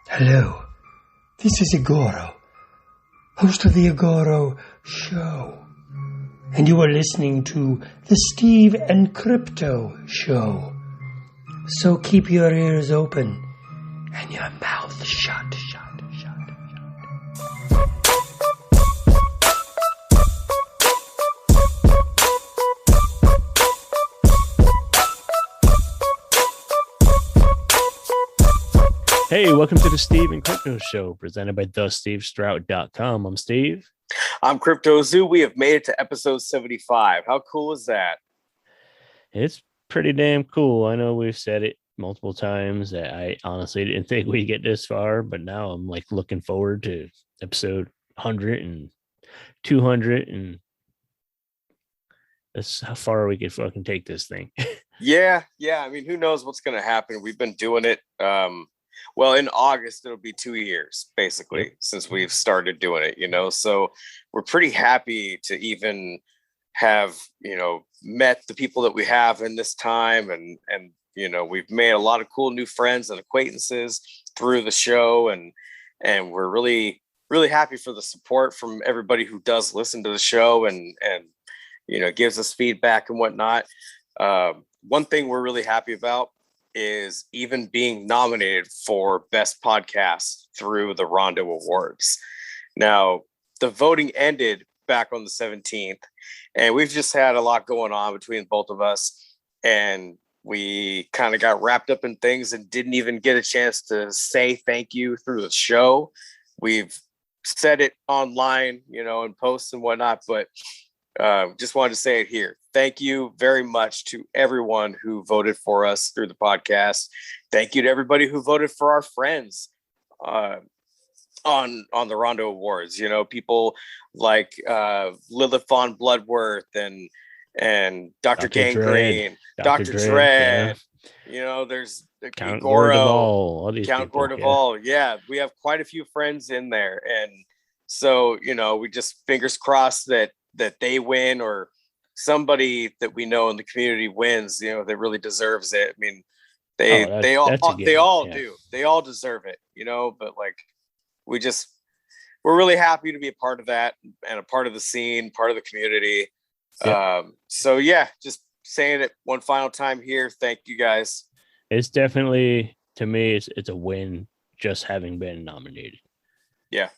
Hello, this is Igoro, host of the Igoro Show, and you are listening to the Steve and Crypto Show. So keep your ears open and your mouth shut. Hey, welcome to the Steve and Crypto Show, presented by thestevestrout.com. I'm Steve. I'm Crypto Zoo. We have made it to episode 75. How cool is that? It's pretty damn cool. I know we've said it multiple times that I honestly didn't think we'd get this far, but now I'm like looking forward to episode 100 and 200, and that's how far we can fucking take this thing. Yeah. I mean, who knows what's going to happen? We've been doing it. Well, in August, it'll be 2 years, basically, since we've started doing it, so we're pretty happy to even have, met the people that we have in this time. And we've made a lot of cool new friends and acquaintances through the show. And we're really, really happy for the support from everybody who does listen to the show and gives us feedback and whatnot. One thing we're really happy about is even being nominated for Best Podcast through the Rondo Awards. Now, the voting ended back on the 17th, and we've just had a lot going on between both of us, and we kind of got wrapped up in things and didn't even get a chance to say thank you through the show. We've said it online, in posts and whatnot, but just wanted to say it here. Thank you very much to everyone who voted for us through the podcast. Thank you to everybody who voted for our friends on the Rondo Awards. People like Lilith Von Bloodworth and Dr. Gangrene, Dr. Dread. Yeah. There's Count Igoro, Count Gordeval. Yeah, we have quite a few friends in there, and so we just fingers crossed that they win, or somebody that we know in the community wins, that really deserves it. I mean, they all do. They all deserve it, but like, we're really happy to be a part of that and a part of the scene, part of the community. Yep. So yeah, just saying it one final time here. Thank you guys. It's definitely, to me, it's a win just having been nominated. Yeah.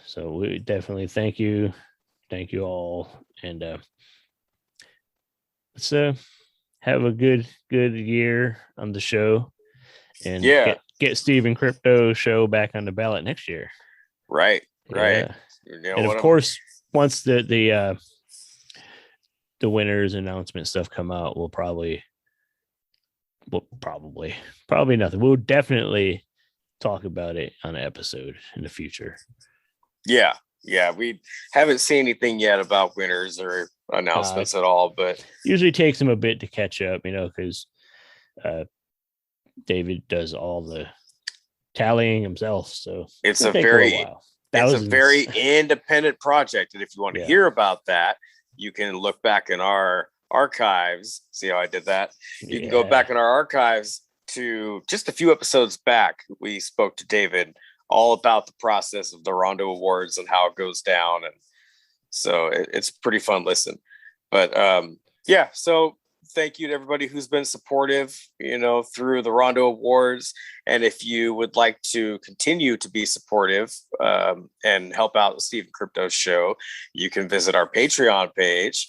So we definitely thank you. Thank you all, and let's have a good year on the show, and get Steve and Crypto Show back on the ballot next year. Right. And of course, once the winners announcement stuff come out, we'll probably nothing. We'll definitely talk about it on an episode in the future. Yeah, we haven't seen anything yet about winners or announcements at all, but usually takes them a bit to catch up, because David does all the tallying himself. So it's a very independent project. And if you want to hear about that, you can look back in our archives. See how I did that? You can go back in our archives to just a few episodes back. We spoke to David all about the process of the Rondo Awards and how it goes down. And so it's pretty fun listen. But so thank you to everybody who's been supportive, through the Rondo Awards. And if you would like to continue to be supportive and help out the Steve and Crypto Show, you can visit our Patreon page,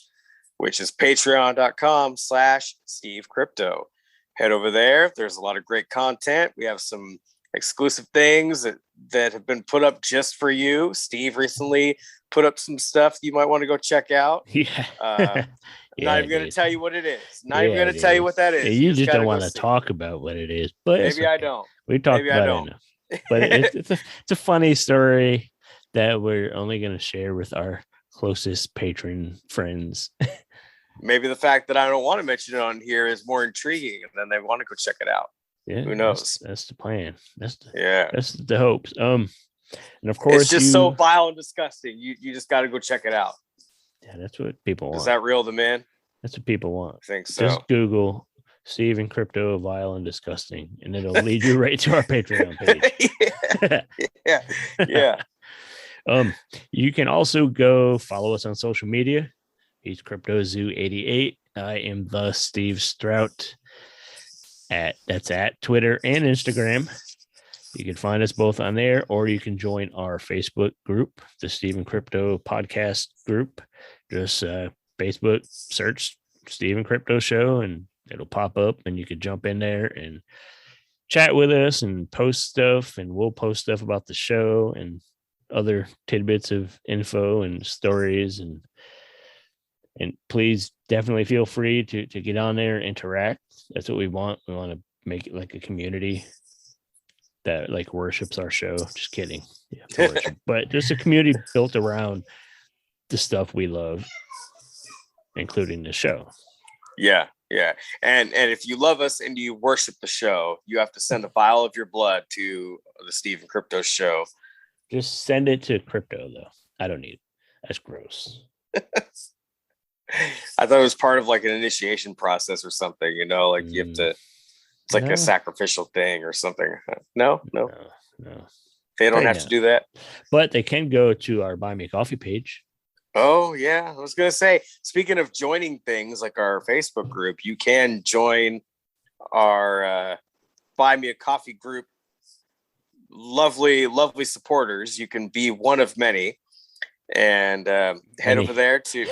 which is patreon.com/Steve Crypto. Head over there. There's a lot of great content. We have some exclusive things that have been put up just for you. Steve recently put up some stuff you might want to go check out. I'm not even going to tell you what it is. Not even going to tell you what that is. Yeah, you just don't want to talk about what it is, but maybe I don't. We talked about it, but it's a funny story that we're only going to share with our closest patron friends. Maybe the fact that I don't want to mention it on here is more intriguing, and then they want to go check it out. Yeah, who knows? That's the plan. That's the hopes. And of course, it's just so vile and disgusting. You just got to go check it out. Yeah, that's what people want. Is that real, the man? That's what people want. I think so. Just Google Steve and Crypto, Vile and Disgusting, and it'll lead you right to our Patreon page. yeah. You can also go follow us on social media. He's CryptoZoo88. I am the Steve Strout. That's at Twitter and Instagram. You can find us both on there, or you can join our Facebook group, the Steve and Crypto Podcast Group. Just Facebook search Steve and Crypto Show, and it'll pop up, and you could jump in there and chat with us and post stuff, and we'll post stuff about the show and other tidbits of info and stories, and please definitely feel free to get on there and interact. That's what we want. We want to make it like a community that like worships our show. Just kidding. Yeah, but just a community built around the stuff we love, including the show. Yeah. And if you love us and you worship the show, you have to send a vial of your blood to the Steve and Crypto Show. Just send it to Crypto, though. I don't need it. That's gross. I thought it was part of like an initiation process or something, like you have to, it's like a sacrificial thing or something. No. They don't have to do that. But they can go to our Buy Me a Coffee page. Oh, yeah. I was going to say, speaking of joining things like our Facebook group, you can join our Buy Me a Coffee group. Lovely supporters. You can be one of many. And head over there to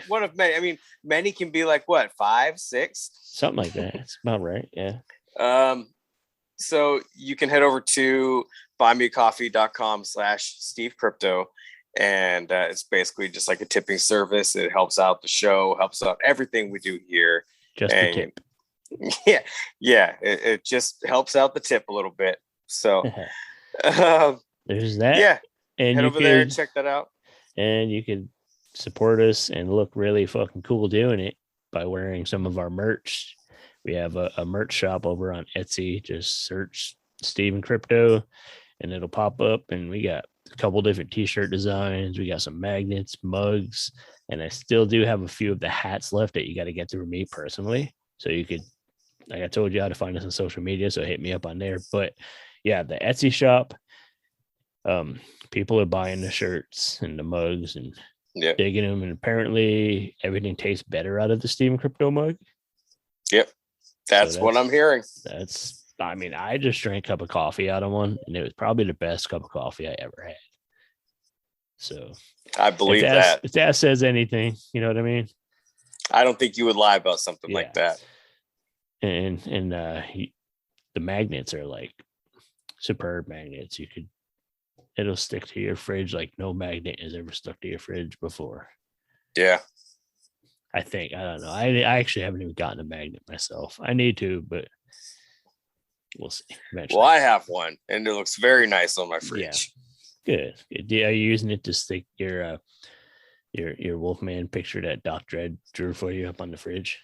one of many. I mean, many can be like what, 5, 6, something like that. It's about right. Yeah. So you can head over to buymeacoffee.com/Steve Crypto, and it's basically just like a tipping service. It helps out the show, helps out everything we do here. Just a tip. Yeah. It just helps out the tip a little bit. So there's that. Yeah. And head over there and check that out. And you can support us and look really fucking cool doing it by wearing some of our merch. We have a merch shop over on Etsy. Just search Steve and Crypto and it'll pop up. And we got a couple different t-shirt designs. We got some magnets, mugs, and I still do have a few of the hats left that you got to get through me personally. So you could, like I told you how to find us on social media. So hit me up on there. But yeah, the Etsy shop. People are buying the shirts and the mugs and digging them, and apparently everything tastes better out of the Steve and Crypto mug. Yep, that's what I'm hearing. I mean, I just drank a cup of coffee out of one, and it was probably the best cup of coffee I ever had. So I believe that. If that says anything, you know what I mean? I don't think you would lie about something like that. And the magnets are like superb magnets. It'll stick to your fridge like no magnet has ever stuck to your fridge before. Yeah. I think. I don't know. I actually haven't even gotten a magnet myself. I need to, but we'll see. Eventually. Well, I have one, and it looks very nice on my fridge. Yeah. Good. Are you using it to stick your Wolfman picture that Doc Dredd drew for you up on the fridge?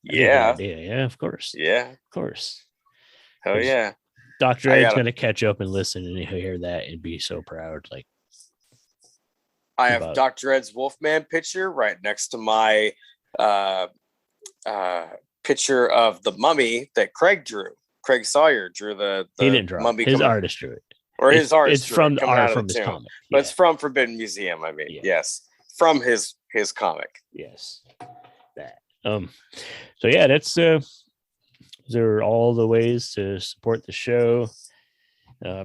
Yeah. Yeah, of course. Yeah. Of course. Oh, yeah. Dr. Ed's going to catch up and listen, and he'll hear that and be so proud. Like, I have Dr. Ed's Wolfman picture right next to my picture of the mummy that Craig drew. Craig Sawyer drew the he didn't draw mummy. His artist drew it. Or his artist. It's from the art from his comic. But it's from Forbidden Museum, I mean. Yeah. Yes. From his comic. Yes. That. So yeah, that's these are all the ways to support the show.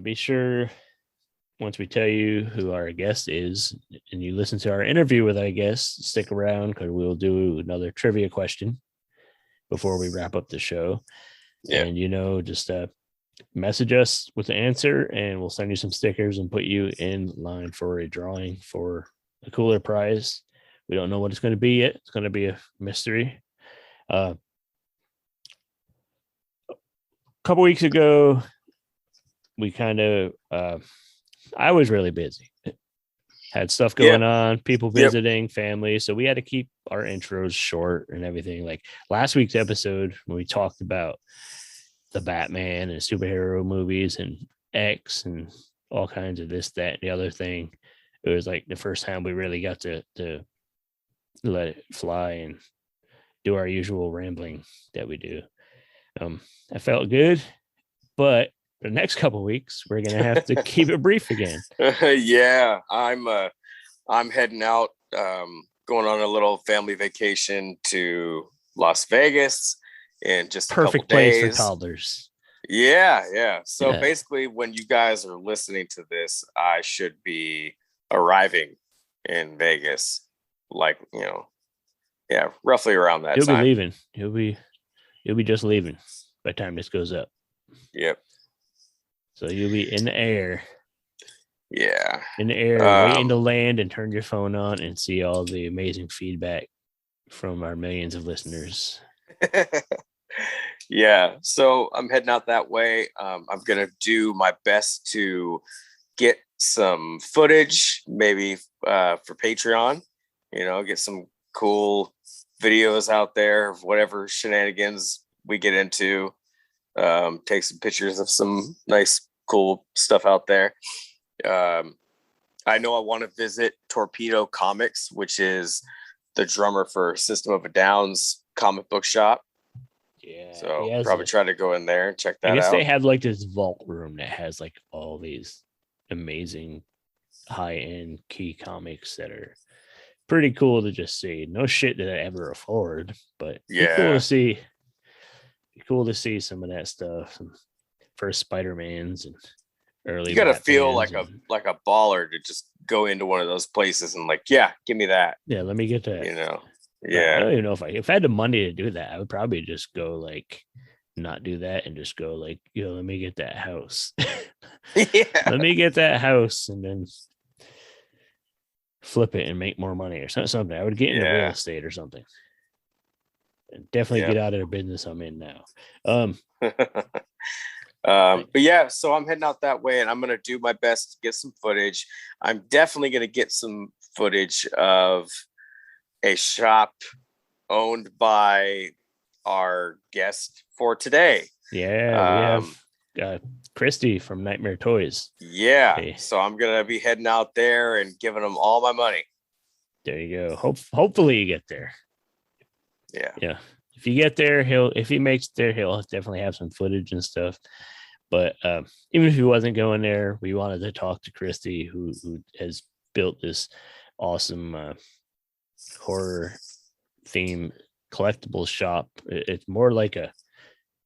Be sure, once we tell you who our guest is, and you listen to our interview with our guest, stick around because we'll do another trivia question before we wrap up the show. Yeah. And, just message us with the answer, and we'll send you some stickers and put you in line for a drawing for a cooler prize. We don't know what it's going to be yet. It's going to be a mystery. Couple weeks ago, we I was really busy. Had stuff going on, people visiting, family. So we had to keep our intros short and everything. Like last week's episode, when we talked about the Batman and superhero movies and X and all kinds of this, that, and the other thing, it was like the first time we really got to let it fly and do our usual rambling that we do. I felt good, but the next couple of weeks we're gonna have to keep it brief again. Yeah, I'm heading out, going on a little family vacation to Las Vegas in just perfect a couple place days. for toddlers. Yeah. So basically, when you guys are listening to this, I should be arriving in Vegas, like, roughly around that time. You'll be leaving. You'll be just leaving by the time this goes up. Yep. So you'll be in the air. Yeah. In the air, waiting to land and turn your phone on and see all the amazing feedback from our millions of listeners. Yeah. So I'm heading out that way. I'm going to do my best to get some footage, maybe for Patreon, get some cool videos out there of whatever shenanigans we get into. Take some pictures of some nice, cool stuff out there. I know I want to visit Torpedo Comics, which is the drummer for System of a Down's comic book shop. Yeah. So probably try to go in there and check that out. I guess they have like this vault room that has like all these amazing high-end key comics that are pretty cool to just see. No shit that I ever afford, but cool to see. Cool to see some of that stuff. Some first Spider-Mans and early. You gotta feel like a baller to just go into one of those places and like, yeah, give me that. Yeah, let me get that. Yeah. I don't even know if I had the money to do that, I would probably just go like not do that and just go like, let me get that house. Yeah. Let me get that house and then flip it and make more money or something. I would get into real estate or something. And definitely get out of the business I'm in now. But yeah, so I'm heading out that way and I'm going to do my best to get some footage. I'm definitely going to get some footage of a shop owned by our guest for today. Yeah, we have Kristy from Nightmare Toys. Yeah, so I'm going to be heading out there and giving them all my money. There you go. Hopefully you get there. Yeah. If you get there, if he makes it there, he'll definitely have some footage and stuff. But even if he wasn't going there, we wanted to talk to Kristy, who has built this awesome horror theme collectible shop. It's more like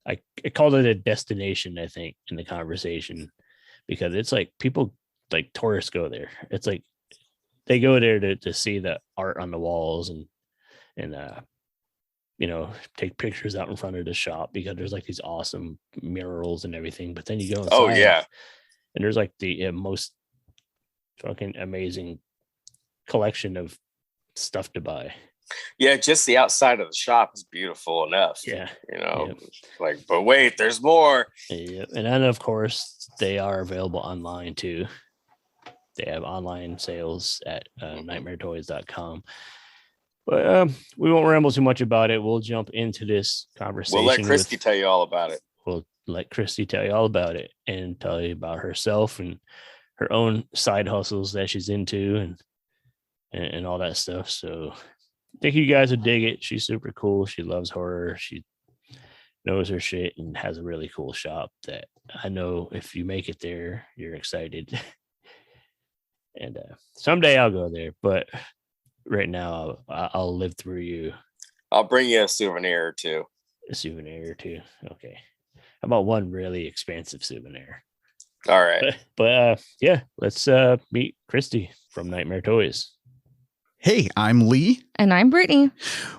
I called it a destination, I think, in the conversation, because it's like people, like tourists go there. It's like they go there to see the art on the walls and take pictures out in front of the shop, because there's like these awesome murals and everything. But then you go inside, and there's like the most fucking amazing collection of stuff to buy. Yeah, just the outside of the shop is beautiful enough. Like, but wait, there's more. Yeah, and then of course they are available online too. They have online sales at nightmaretoys.com. But we won't ramble too much about it. We'll jump into this conversation. We'll let Kristy tell you all about it. We'll let Kristy tell you all about it and tell you about herself and her own side hustles that she's into and all that stuff. So I think you guys would dig it. She's super cool. She loves horror. She knows her shit and has a really cool shop that I know if you make it there, you're excited. And someday I'll go there, but right now I'll live through you. I'll bring you a souvenir or two. A souvenir or two. Okay. How about one really expensive souvenir? All right. But let's meet Kristy from Nightmare Toys. Hey, I'm Lee. And I'm Brittany.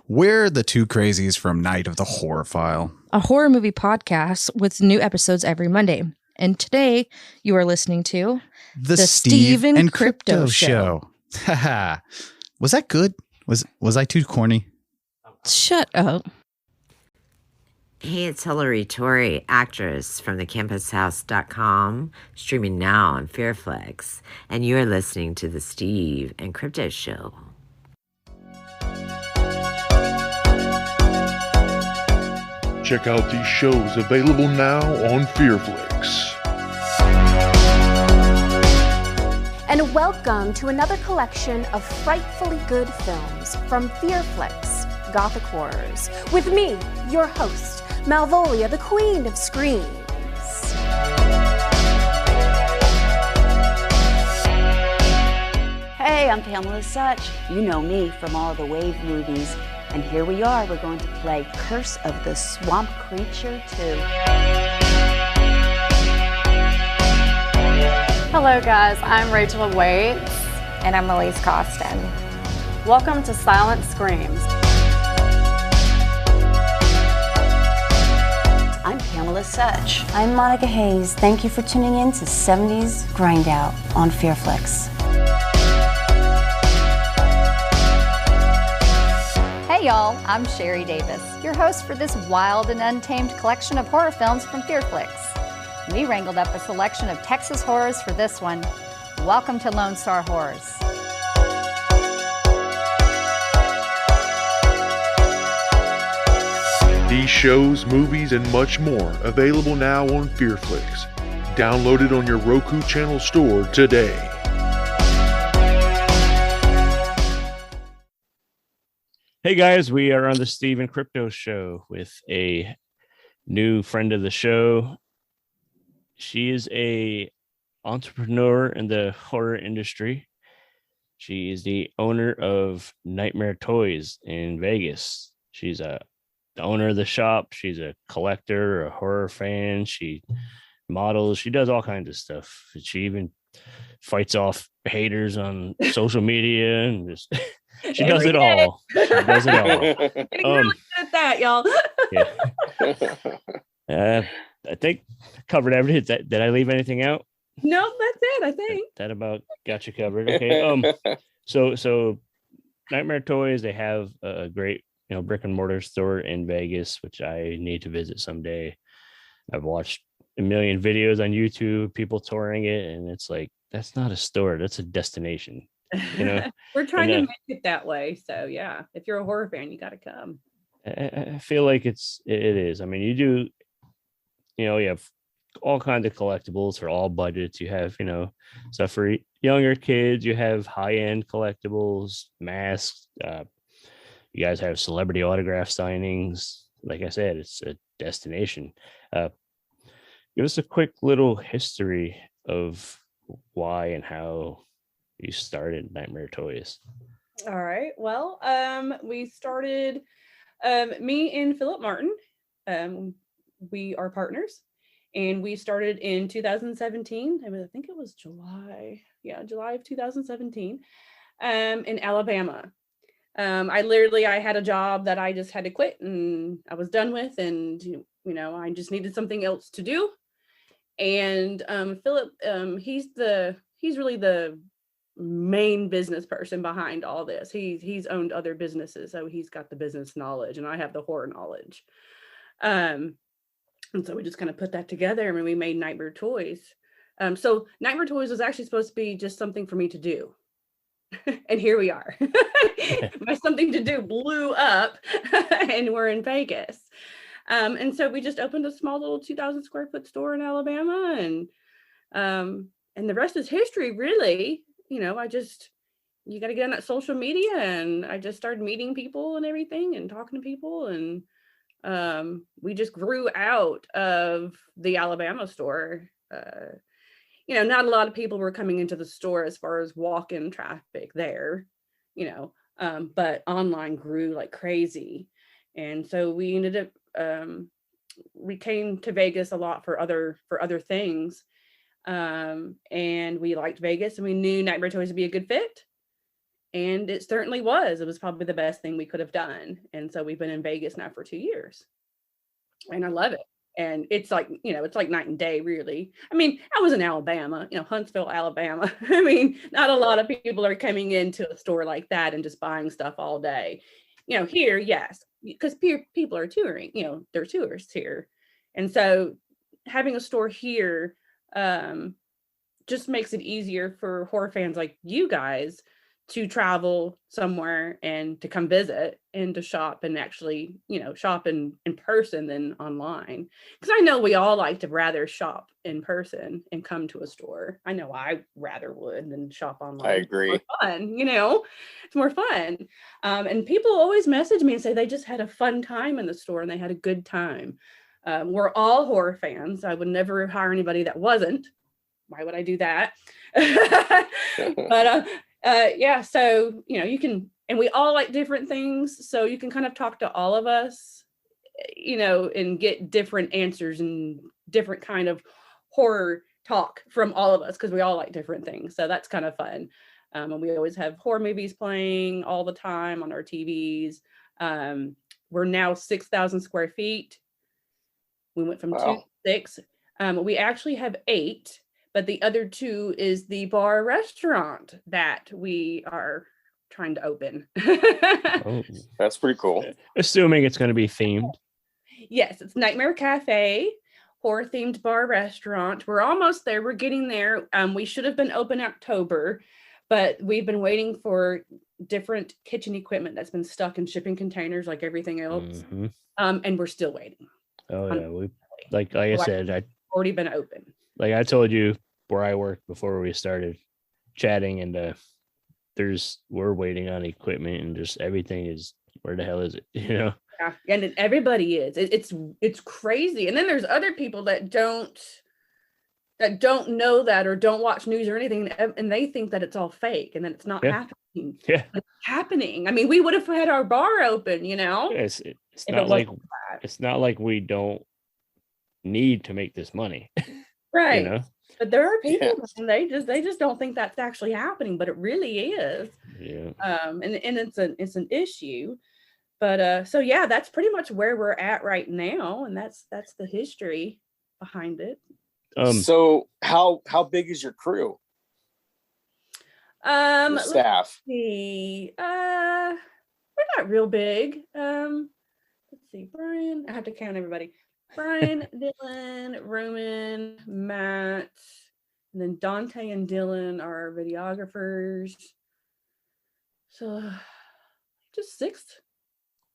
We're the two crazies from Night of the Horror File, a horror movie podcast with new episodes every Monday. And today you are listening to The Steve and Crypto Show. Haha. Was that good? Was I too corny? Shut up. Hey, it's Hillary Torrey, actress from thecampushouse.com, streaming now on Fearflex. And you're listening to The Steve and Crypto Show. Check out these shows available now on Fearflix. And welcome to another collection of frightfully good films from Fearflix. gothic horrors. With me, your host, Malvolia, the Queen of Screams. Hey, I'm Pamela Such. You know me from all the Wave movies. And here we are, we're going to play Curse of the Swamp Creature 2. Hello guys, I'm Rachel Waits. And I'm Elise Costin. Welcome to Silent Screams. I'm Pamela Such. I'm Monica Hayes. Thank you for tuning in to 70s Grind Out on Fearflix. Hey y'all, I'm Sherry Davis, your host for this wild and untamed collection of horror films from Fearflix. We wrangled up a selection of Texas horrors for this one. Welcome to Lone Star Horrors. These shows, movies, and much more available now on Fearflix. Download it on your Roku channel store today. Hey guys, we are on the Steve and Crypto Show with a new friend of the show. She is a entrepreneur in the horror industry. She is the owner of Nightmare Toys in Vegas. She's the owner of the shop. She's a collector, a horror fan. She models. She does all kinds of stuff. She even fights off haters on social media and just she does it all. She does it all. Getting really good at that, y'all. Yeah. I think I covered everything. Did I leave anything out? No, that's it. I think that about got you covered. Okay. So Nightmare Toys, they have a great, brick and mortar store in Vegas, which I need to visit someday. I've watched a million videos on YouTube, people touring it, and it's like, that's not a store, that's a destination. We're trying to make it that way. So yeah, if you're a horror fan, you got to come. I feel like it is. I mean, you have all kinds of collectibles for all budgets. You have, stuff for younger kids. You have high-end collectibles, masks. You guys have celebrity autograph signings. Like I said, it's a destination. Give us a quick little history of why and how you started Nightmare Toys. All right. Well, we started, me and Philip Martin. We are partners, and we started in 2017. I think it was July. Yeah, July of 2017, in Alabama. I had a job that I just had to quit and I was done with, and I just needed something else to do. And Philip, he's really the main business person behind all this. He's owned other businesses, so he's got the business knowledge, and I have the horror knowledge. And so we just kind of put that together, and we made Nightmare Toys. So Nightmare Toys was actually supposed to be just something for me to do. And here we are. My something to do blew up, and we're in Vegas. And so we just opened a small little 2,000 square foot store in Alabama, and the rest is history, really. You got to get on that social media, and I just started meeting people and everything and talking to people, and we just grew out of the Alabama store. Not a lot of people were coming into the store as far as walk-in traffic there, but online grew like crazy. And so we ended up, we came to Vegas a lot for other things. And we liked Vegas, and we knew Nightmare Toys would be a good fit. And it certainly was. It was probably the best thing we could have done. And so we've been in Vegas now for 2 years, and I love it. And it's like, it's like night and day, really. I mean, I was in Alabama, Huntsville, Alabama. I mean, not a lot of people are coming into a store like that and just buying stuff all day. Here, yes, because people are touring, they're tourists here. And so having a store here just makes it easier for horror fans like you guys to travel somewhere and to come visit and to shop and actually, shop in person than online. Because I know we all like to rather shop in person and come to a store. I know I rather would than shop online. I agree. It's more fun, it's more fun. And people always message me and say they just had a fun time in the store and they had a good time. We're all horror fans. I would never hire anybody that wasn't. Why would I do that? But yeah, so you can, and we all like different things, so you can kind of talk to all of us, and get different answers and different kind of horror talk from all of us, because we all like different things. So that's kind of fun. And we always have horror movies playing all the time on our TVs. We're now 6,000 square feet. We went from 2 to 6. We actually have 8. But the other 2 is the bar restaurant that we are trying to open. Oh, that's pretty cool. Assuming it's going to be themed. Yes, it's Nightmare Cafe, horror themed bar restaurant. We're almost there. We're getting there. We should have been open October, but we've been waiting for different kitchen equipment that's been stuck in shipping containers like everything else. Mm-hmm. And we're still waiting. Oh yeah, we like I said, I already been open. Like I told you where I worked before we started chatting, and we're waiting on equipment, and just everything is, where the hell is it? Yeah, and everybody is. It's crazy. And then there's other people that don't know that or don't watch news or anything, and they think that it's all fake, and then it's not happening. Yeah, it's happening. I mean, we would have had our bar open, It's not like it's not like we don't need to make this money, right? But there are people and they just don't think that's actually happening, but it really is. Yeah. And it's an issue. But so yeah, that's pretty much where we're at right now, and that's the history behind it. So how big is your crew? Your staff. Let's see. We're not real big. Let's see, Brian. I have to count everybody. Brian, Dylan, Roman, Matt, and then Dante and Dylan are videographers. So just 6.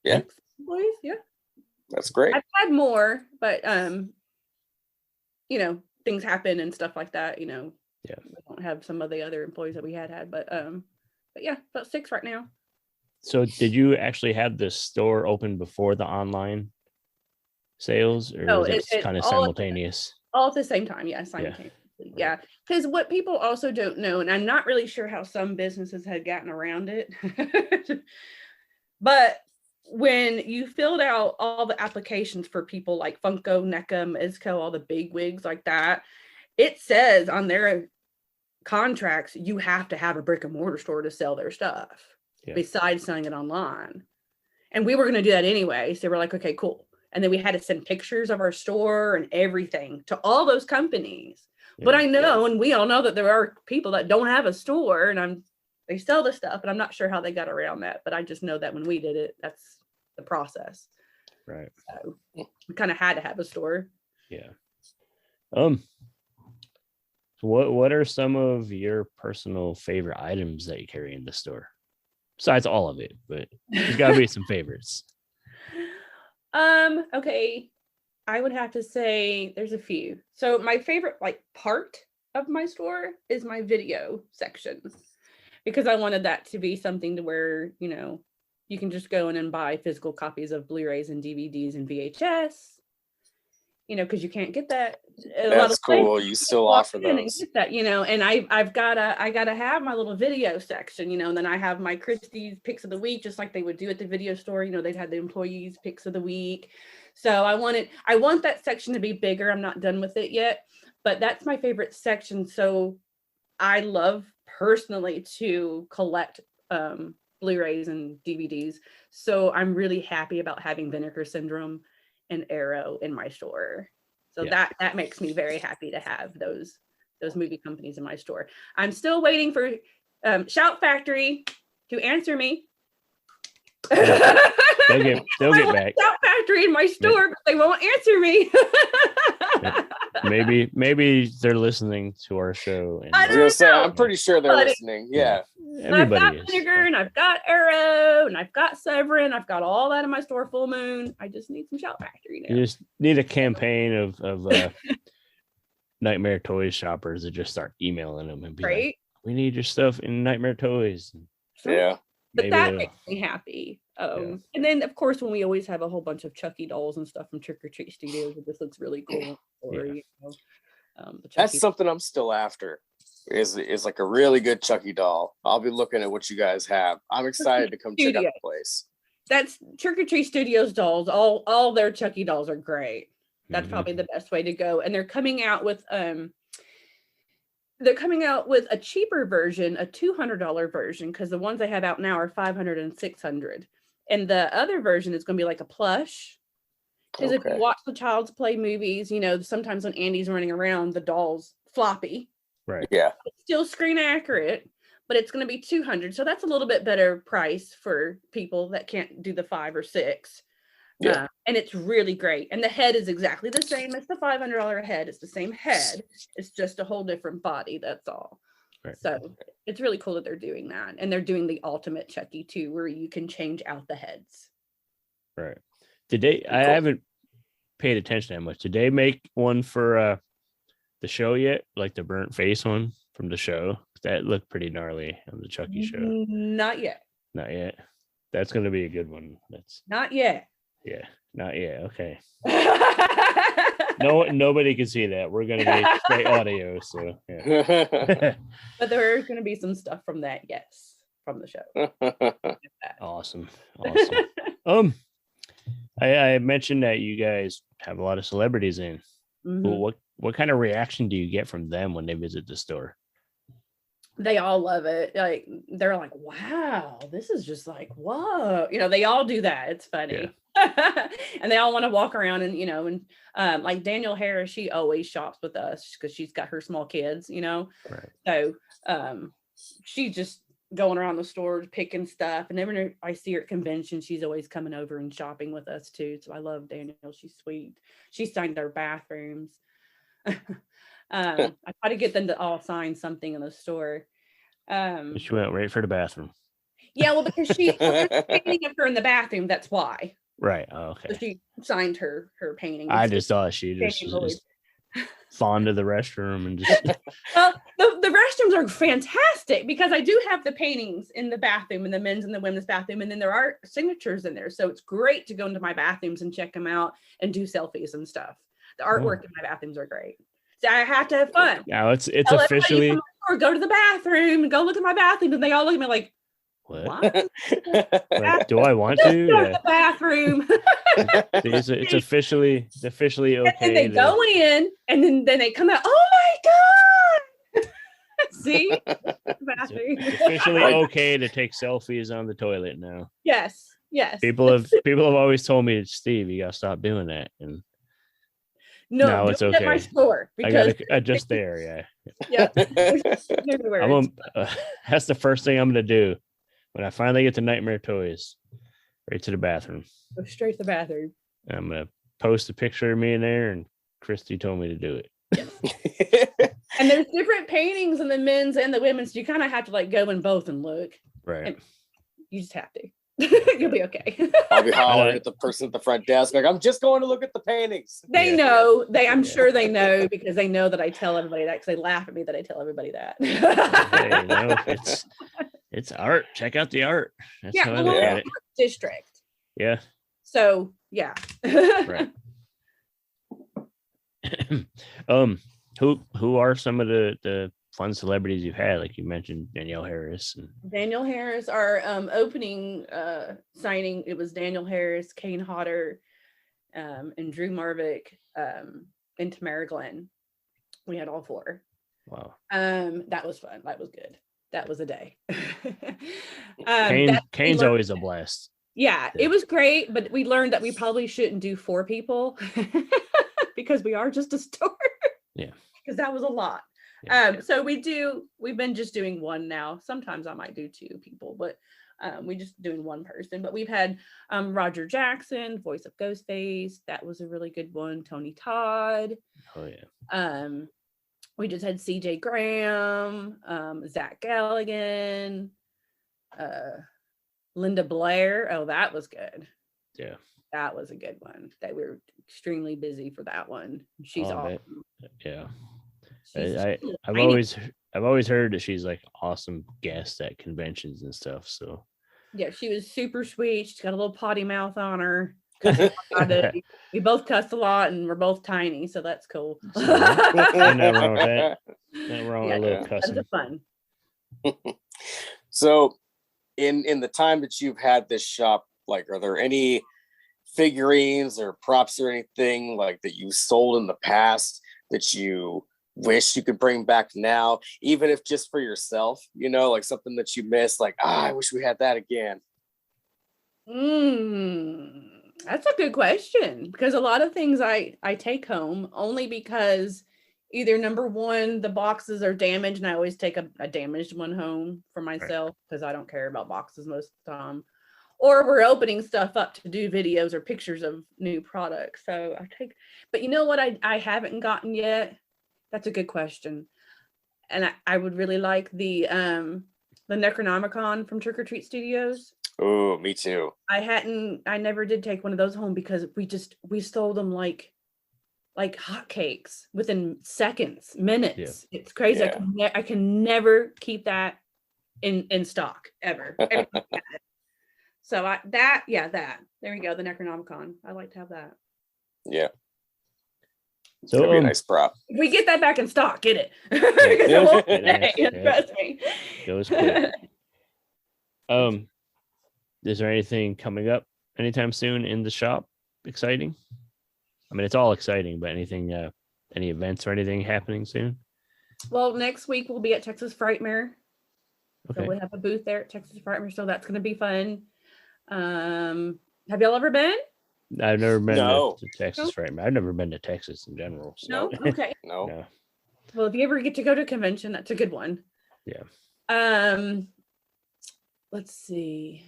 Yeah. 6 employees. Yeah. That's great. I've had more, but things happen and stuff like that. Yeah. We don't have some of the other employees that we had, but yeah, about 6 right now. So did you actually have the store open before the online sales, or was it kind of simultaneous? All at the same time, yeah, simultaneously. Yeah, because what people also don't know, and I'm not really sure how some businesses had gotten around it, but when you filled out all the applications for people like Funko, NECA, Mezco, all the big wigs like that, it says on their contracts you have to have a brick and mortar store to sell their stuff besides selling it online. And we were going to do that anyway, so we're like, okay, cool. And then we had to send pictures of our store and everything to all those companies. Yeah, but I know, and we all know that there are people that don't have a store, and they sell the stuff, and I'm not sure how they got around that, but I just know that when we did it, that's the process. Right. So we kind of had to have a store. Yeah. What are some of your personal favorite items that you carry in the store? Besides all of it, but there's got to be some favorites. Okay, I would have to say there's a few. So my favorite part of my store is my video section, because I wanted that to be something to where, you can just go in and buy physical copies of Blu-rays and DVDs and VHS, because you can't get that. That's cool. You still offer those. Get that, and I gotta have my little video section, and then I have my Kristy's picks of the week, just like they would do at the video store. They'd have the employees picks of the week. So I want that section to be bigger. I'm not done with it yet, but that's my favorite section. So I love personally to collect Blu-rays and DVDs. So I'm really happy about having Vinegar Syndrome and Arrow in my store. So that makes me very happy to have those movie companies in my store. I'm still waiting for Shout Factory to answer me. They'll get back. Shout Factory in my store, but they won't answer me. Maybe they're listening to our show. And I'm pretty sure they're listening. Yeah. Everybody I've got is. Vinegar, and I've got Arrow, and I've got Severin. I've got all that in my store. Full Moon. I just need some Shout Factory now. You just need a campaign of Nightmare Toys shoppers that just start emailing them and be like, "We need your stuff in Nightmare Toys." Yeah, but that makes me happy. And then, of course, when we always have a whole bunch of Chucky dolls and stuff from Trick or Treat Studios, this looks really cool. You know, that's something I'm still after. Is like a really good Chucky doll. I'll be looking at what you guys have. I'm excited to come check out the place. That's Trick or Treat Studios dolls. All their Chucky dolls are great. That's probably the best way to go. And they're coming out with a cheaper version, a $200 version, because the ones they have out now are $500 and $600. And the other version is going to be like a plush. Because if you watch the Child's Play movies, you know, sometimes when Andy's running around, the doll's floppy. Right. Yeah. It's still screen accurate, but it's going to be $200. So that's a little bit better price for people that can't do the 5 or 6. Yeah. And it's really great. And the head is exactly the same as the $500 head. It's the same head. It's just a whole different body. That's all. Right. So it's really cool that they're doing that. And they're doing the ultimate Chucky too, where you can change out the heads. Right. Did they? I haven't paid attention that much. Did they make one for the show yet? Like the burnt face one from the show? That looked pretty gnarly on the Chucky show. Not yet. Not yet. That's going to be a good one. That's not yet. Yeah, not yet. Okay. Nobody can see that. We're going to be straight audio, so yeah. But there's going to be some stuff from that, yes, from the show. Awesome. I mentioned that you guys have a lot of celebrities in. Well, what kind of reaction do you get from them when they visit the store? They all love it. Like they're like, wow, this is just like, whoa. You know, they all do that. It's funny. Yeah. And they all want to walk around and, you know, and like Danielle Harris, she always shops with us because she's got her small kids, you know. Right. So she's just going around the store picking stuff. And whenever I see her at convention, she's always coming over and shopping with us too. So I love Danielle. She's sweet. She signed our bathrooms. I try to get them to all sign something in the store. She went right for the bathroom. Yeah, well, because she's painting of her in the bathroom. That's why. Right. Oh, okay. So she signed her painting. I just thought she just fond of the restroom and just. Well, the restrooms are fantastic because I do have the paintings in the bathroom, in the men's and the women's bathroom, and then there are signatures in there. So it's great to go into my bathrooms and check them out and do selfies and stuff. The artwork in my bathrooms are great. So I have to have fun. Now it's officially. Or go to the bathroom and go look at my bathroom, and they all look at me like, "What? Like, do I want to go to the bathroom?" It's officially okay. And then they go in, and then they come out. Oh my god! See, bathroom. It's officially okay to take selfies on the toilet now. Yes. People have always told me, Steve, you gotta stop doing that, and. No, it's okay. At my store because I gotta adjust the area. Yeah. That's the first thing I'm gonna do when I finally get to Nightmare Toys. Right to the bathroom. Go straight to the bathroom. And I'm gonna post a picture of me in there, and Kristy told me to do it. Yes. And there's different paintings in the men's and the women's. So you kind of have to like go in both and look. Right. And you just have to. You'll be okay. I'll be hollering at the person at the front desk like, I'm just going to look at the paintings. They know. I'm sure they know because they know that I tell everybody that because they laugh at me that I tell everybody that. Hey, no, it's art. Check out the art. That's how I look at it. District. Yeah. So yeah. Right. Who are some of the fun celebrities you've had? Like you mentioned Danielle Harris. Danielle Harris, our opening signing, it was Danielle Harris, Kane Hodder, and Drew Marvick, and Tamara Glenn. We had all 4. Wow. That was fun. That was good. That was a day. Kane's always a blast. Yeah, it was great, but we learned that we probably shouldn't do 4 people because we are just a store. Yeah. Because that was a lot. Yeah. So we've been just doing 1 now. Sometimes I might do 2 people, but we just doing 1 person. But we've had Roger Jackson, voice of Ghostface. That was a really good one. Tony Todd. Oh yeah. We just had CJ Graham, Zach Galligan. Linda Blair. Oh, that was good. Yeah. That was a good one. That we were extremely busy for that one. She's awesome. Yeah. I've always heard that she's like awesome guest at conventions and stuff. So yeah, she was super sweet. She's got a little potty mouth on her. We both cuss a lot and we're both tiny, so that's cool. Nothing wrong with that. Nothing wrong with a little cussing. That's fun. So in the time that you've had this shop, like, are there any figurines or props or anything like that you sold in the past that you wish you could bring back now, even if just for yourself, like something that you missed, like, I wish we had that again? That's a good question, because a lot of things I take home only because either number one, the boxes are damaged and I always take a damaged one home for myself because I don't care about boxes most of the time, or we're opening stuff up to do videos or pictures of new products. So but you know what I haven't gotten yet? That's a good question. And I would really like the Necronomicon from Trick or Treat Studios. Oh, me too. I never did take one of those home because we sold them like hotcakes within seconds, minutes. Yeah. It's crazy. Yeah. I can never keep that in stock ever. So that. There we go. The Necronomicon. I'd like to have that. Yeah. So it'll be a nice prop. If we get that back in stock, get it. Trust me. Goes quick. Is there anything coming up anytime soon in the shop? Exciting? I mean, it's all exciting, but anything, any events or anything happening soon? Well, next week we'll be at Texas Frightmare. Okay. So we have a booth there at Texas Frightmare, so that's going to be fun. Have y'all ever been? I've never been to Texas Frightmare. I've never been to Texas in general. So. No? Okay. No. Well, if you ever get to go to a convention, that's a good one. Yeah. Let's see.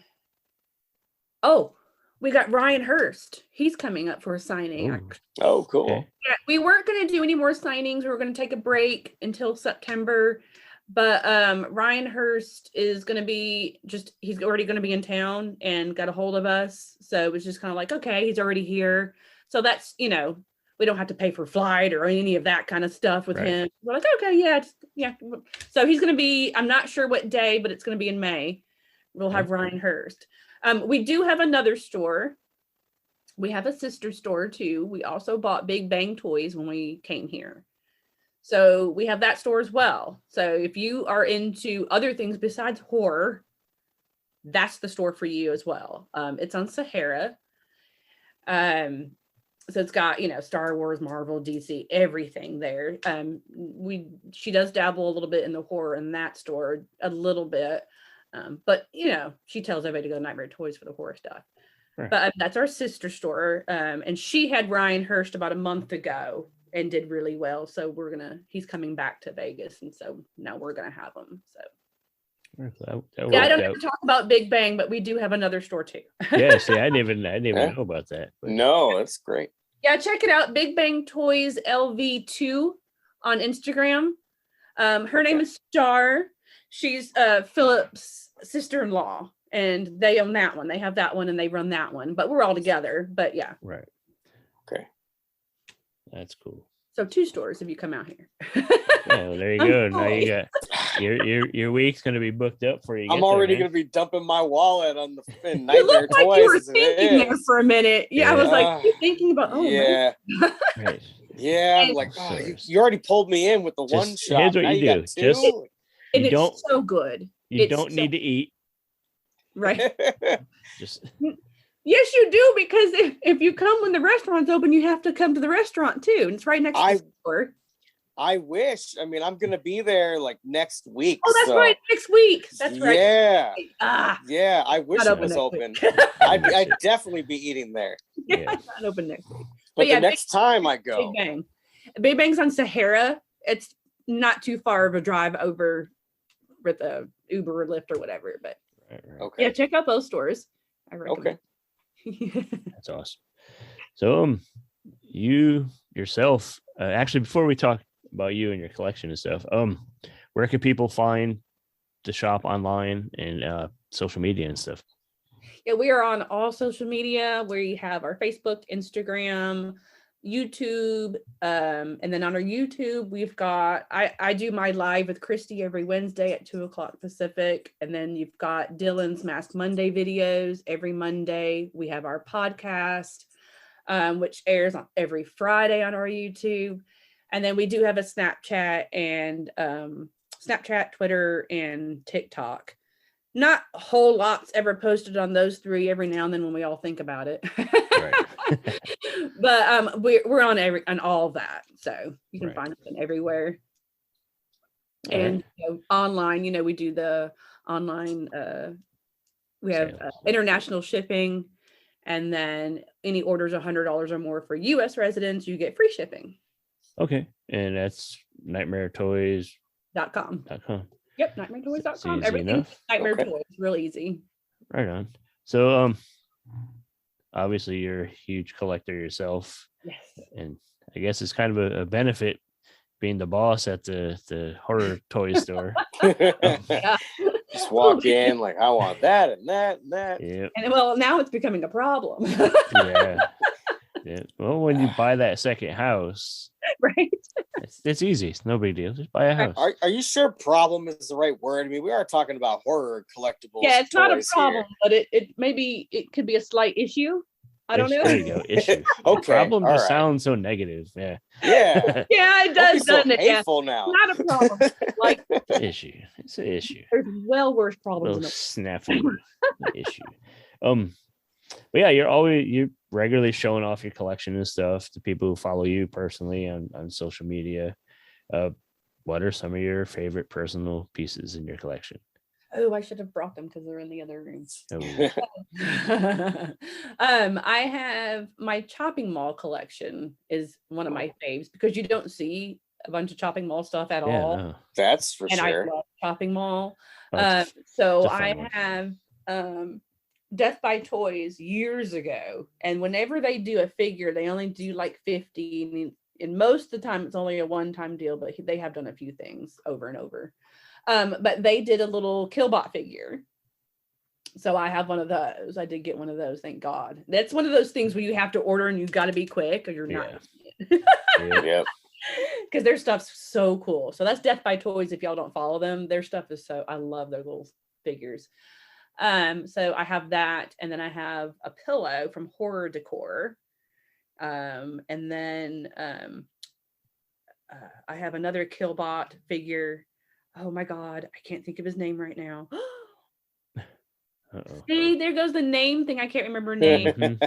Oh, we got Ryan Hurst. He's coming up for a signing. Oh, cool. Okay. Yeah, we weren't going to do any more signings. We were going to take a break until September. But Ryan Hurst is going to be he's already going to be in town and got a hold of us. So it was just kind of like, okay, he's already here. So that's, we don't have to pay for flight or any of that kind of stuff with him. We're like, okay, yeah. So he's going to be, I'm not sure what day, but it's going to be in May. We'll have Ryan Hurst. We do have another store. We have a sister store too. We also bought Big Bang Toys when we came here. So we have that store as well. So if you are into other things besides horror, that's the store for you as well. It's on Sahara. So it's got, Star Wars, Marvel, DC, everything there. She does dabble a little bit in the horror in that store, a little bit. But she tells everybody to go to Nightmare Toys for the horror stuff. Right. But that's our sister store. And she had Ryan Hurst about a month ago and did really well. So he's coming back to Vegas. And so now we're going to have him. So I don't ever talk about Big Bang, but we do have another store too. Yeah, see, I didn't even know about that. But. No, that's great. Yeah, check it out. Big Bang Toys LV2 on Instagram. Her name is Star. She's Philip's sister-in-law, and they own that one. They have that one and they run that one, but we're all together. But yeah. Right. Okay. That's cool. So 2 stores if you come out here. Well, there you go. Now you got your week's going to be booked up for you. I'm already going to be dumping my wallet on the Nightmare you look Toys. Like you were thinking there for a minute. Yeah, I was like, you're thinking about. Yeah. Right. Yeah, I'm like, you already pulled me in with the one shop. Here's what you do. It's so good. You don't need to eat. Right. Just. Yes, you do, because if you come when the restaurant's open, you have to come to the restaurant too, and it's right next to the store. I wish. I mean, I'm gonna be there like next week. Oh, that's right, next week. That's right. Yeah. Ah. Yeah, I wish it was open. I'd definitely be eating there. Yeah, it's not open next week. But the next time I go, Big Bang. Big Bang's on Sahara. It's not too far of a drive over with a Uber or Lyft or whatever. But okay. Yeah, check out those stores. I recommend. Okay. That's awesome. So you yourself, actually, before we talk about you and your collection and stuff, where can people find the shop online and social media and stuff. Yeah, we are on all social media. We have our Facebook, Instagram, YouTube, and then on our YouTube, we've got, I do my live with Kristy every Wednesday at 2:00 Pacific, and then you've got Dylan's Mask Monday videos every Monday. We have our podcast, which airs on every Friday on our YouTube, and then we do have a Snapchat and Snapchat, Twitter, and TikTok. Not a whole lot's ever posted on those three. Every now and then when we all think about it. But we're on all of that, so you can find us everywhere. And online, we do the online. We have international shipping, and then any orders $100 or more for U.S. residents, you get free shipping. Okay, and that's nightmaretoys.com. Yep, nightmaretoys.com. Everything Nightmare Toys, real easy. Right on. So, obviously you're a huge collector yourself. Yes. And I guess it's kind of a benefit being the boss at the horror toy store. Just walk in like, I want that and that and that. Yeah. And well, now it's becoming a problem. Yeah. Well, when you buy that second house, right? It's easy. It's no big deal. Just buy a house. Are you sure problem is the right word? I mean, we are talking about horror collectibles. Yeah, it's not a problem, but it maybe it could be a slight issue. I don't know. There you go. Issue. Okay. Problem just sounds so negative. Yeah. Yeah. Yeah, it does, doesn't it? Hateful now. Not a problem. Like issue. It's an issue. There's well worse problems. Snafu issue. But yeah, you're regularly showing off your collection and stuff to people who follow you personally on social media. What are some of your favorite personal pieces in your collection? Oh, I should have brought them because they're in the other room. Oh. I have my Chopping Mall collection is one of my faves because you don't see a bunch of Chopping Mall stuff at all. No. That's for sure. And I love Chopping Mall. So I have Death by Toys years ago, and whenever they do a figure, they only do like 50, and most of the time it's only a one-time deal, but they have done a few things over and over. But they did a little Killbot figure, so I have one of those. I did get one of those, thank God. That's one of those things where you have to order and you've got to be quick or you're not. Yeah. Because their stuff's so cool. So that's Death by Toys. If y'all don't follow them, their stuff is I love their little figures. So I have that, and then I have a pillow from Horror Decor, and then I have another Killbot figure. Oh my God, I can't think of his name right now. See, there goes the name thing. I can't remember name.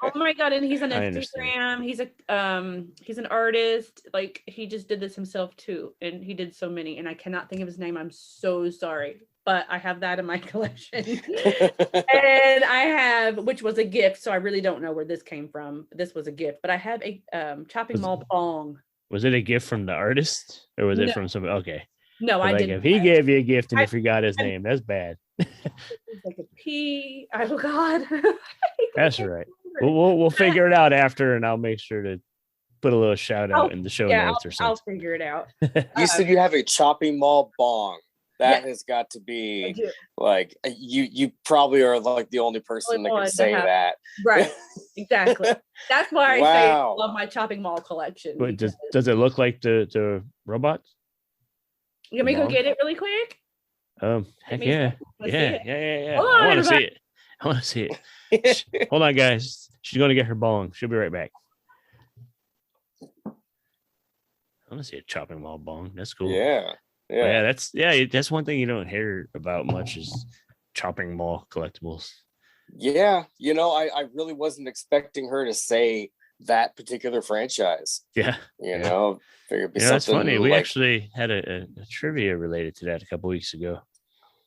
Oh my God, and he's on Instagram. He's an artist. Like, he just did this himself too, and he did so many, and I cannot think of his name. I'm so sorry. But I have that in my collection. And I have, which was a gift, so I really don't know where this came from. This was a gift, but I have a Chopping Mall bong. Was it a gift from the artist, or was it from somebody? Okay. No, I didn't. If he gave you a gift and you forgot his name, that's bad. It's like a P. Oh God. That's all right. We'll figure it out after, and I'll make sure to put a little shout out in the show notes or something. I'll figure it out. You said you have a Chopping Mall bong. That has got to be like you probably are like the only person that can say that. Right. Exactly. That's why I say I love my Chopping Mall collection. But does it look like the robots? You want me to go get it really quick? Heck yeah. Yeah. I want to see it. Hold on, guys. She's going to get her bong. She'll be right back. I want to see a Chopping Mall bong. That's cool. Yeah. That's one thing you don't hear about much is Chopping Mall collectibles. Yeah, I really wasn't expecting her to say that particular franchise. Yeah, figured it'd be something. That's funny. We actually had a trivia related to that a couple weeks ago.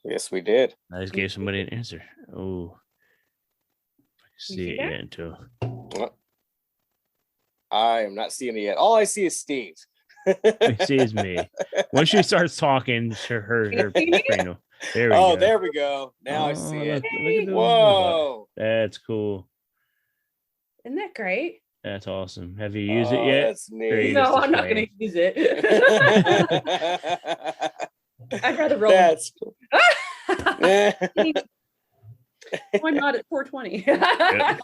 Yes, we did. I just gave somebody an answer. Oh, see it yet until I am not seeing it yet. All I see is Steve. She is me. Once she starts talking, her there we go. There we go. Now I see it. Look Whoa, that's cool. Isn't that great? That's awesome. Have you used it yet? That's neat. No, I'm not going to use it. I'd rather roll. That's cool. Why not at 420?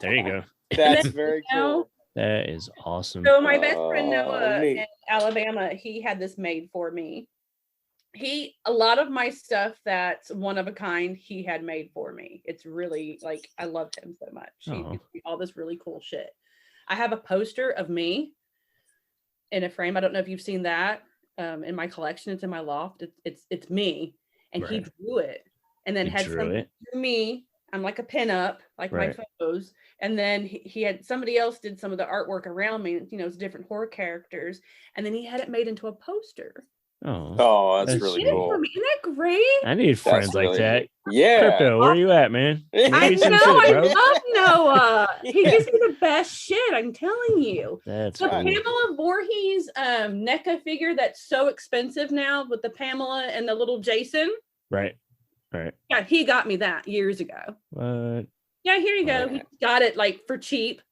There you go. That's very cool. That is awesome. So my best friend Noah in Alabama, he had this made for me. A lot of my stuff that's one of a kind, he had made for me. It's really like, I loved him so much. He did all this really cool shit. I have a poster of me in a frame. I don't know if you've seen that in my collection. It's in my loft. It's me, and he drew it, and then had something to me. I'm like a pinup, like my photos, and then he had somebody else did some of the artwork around me. You know, it's different horror characters, and then he had it made into a poster. Oh, that's really cool. Isn't that great? I need friends like that. Yeah. Crypto, where you at, man? I know. I love Noah. He gives me the best shit. I'm telling you. That's the cool. Pamela Voorhees NECA figure that's so expensive now with the Pamela and the little Jason. Right. Yeah, he got me that years ago. What? Yeah, here you go. He got it like for cheap.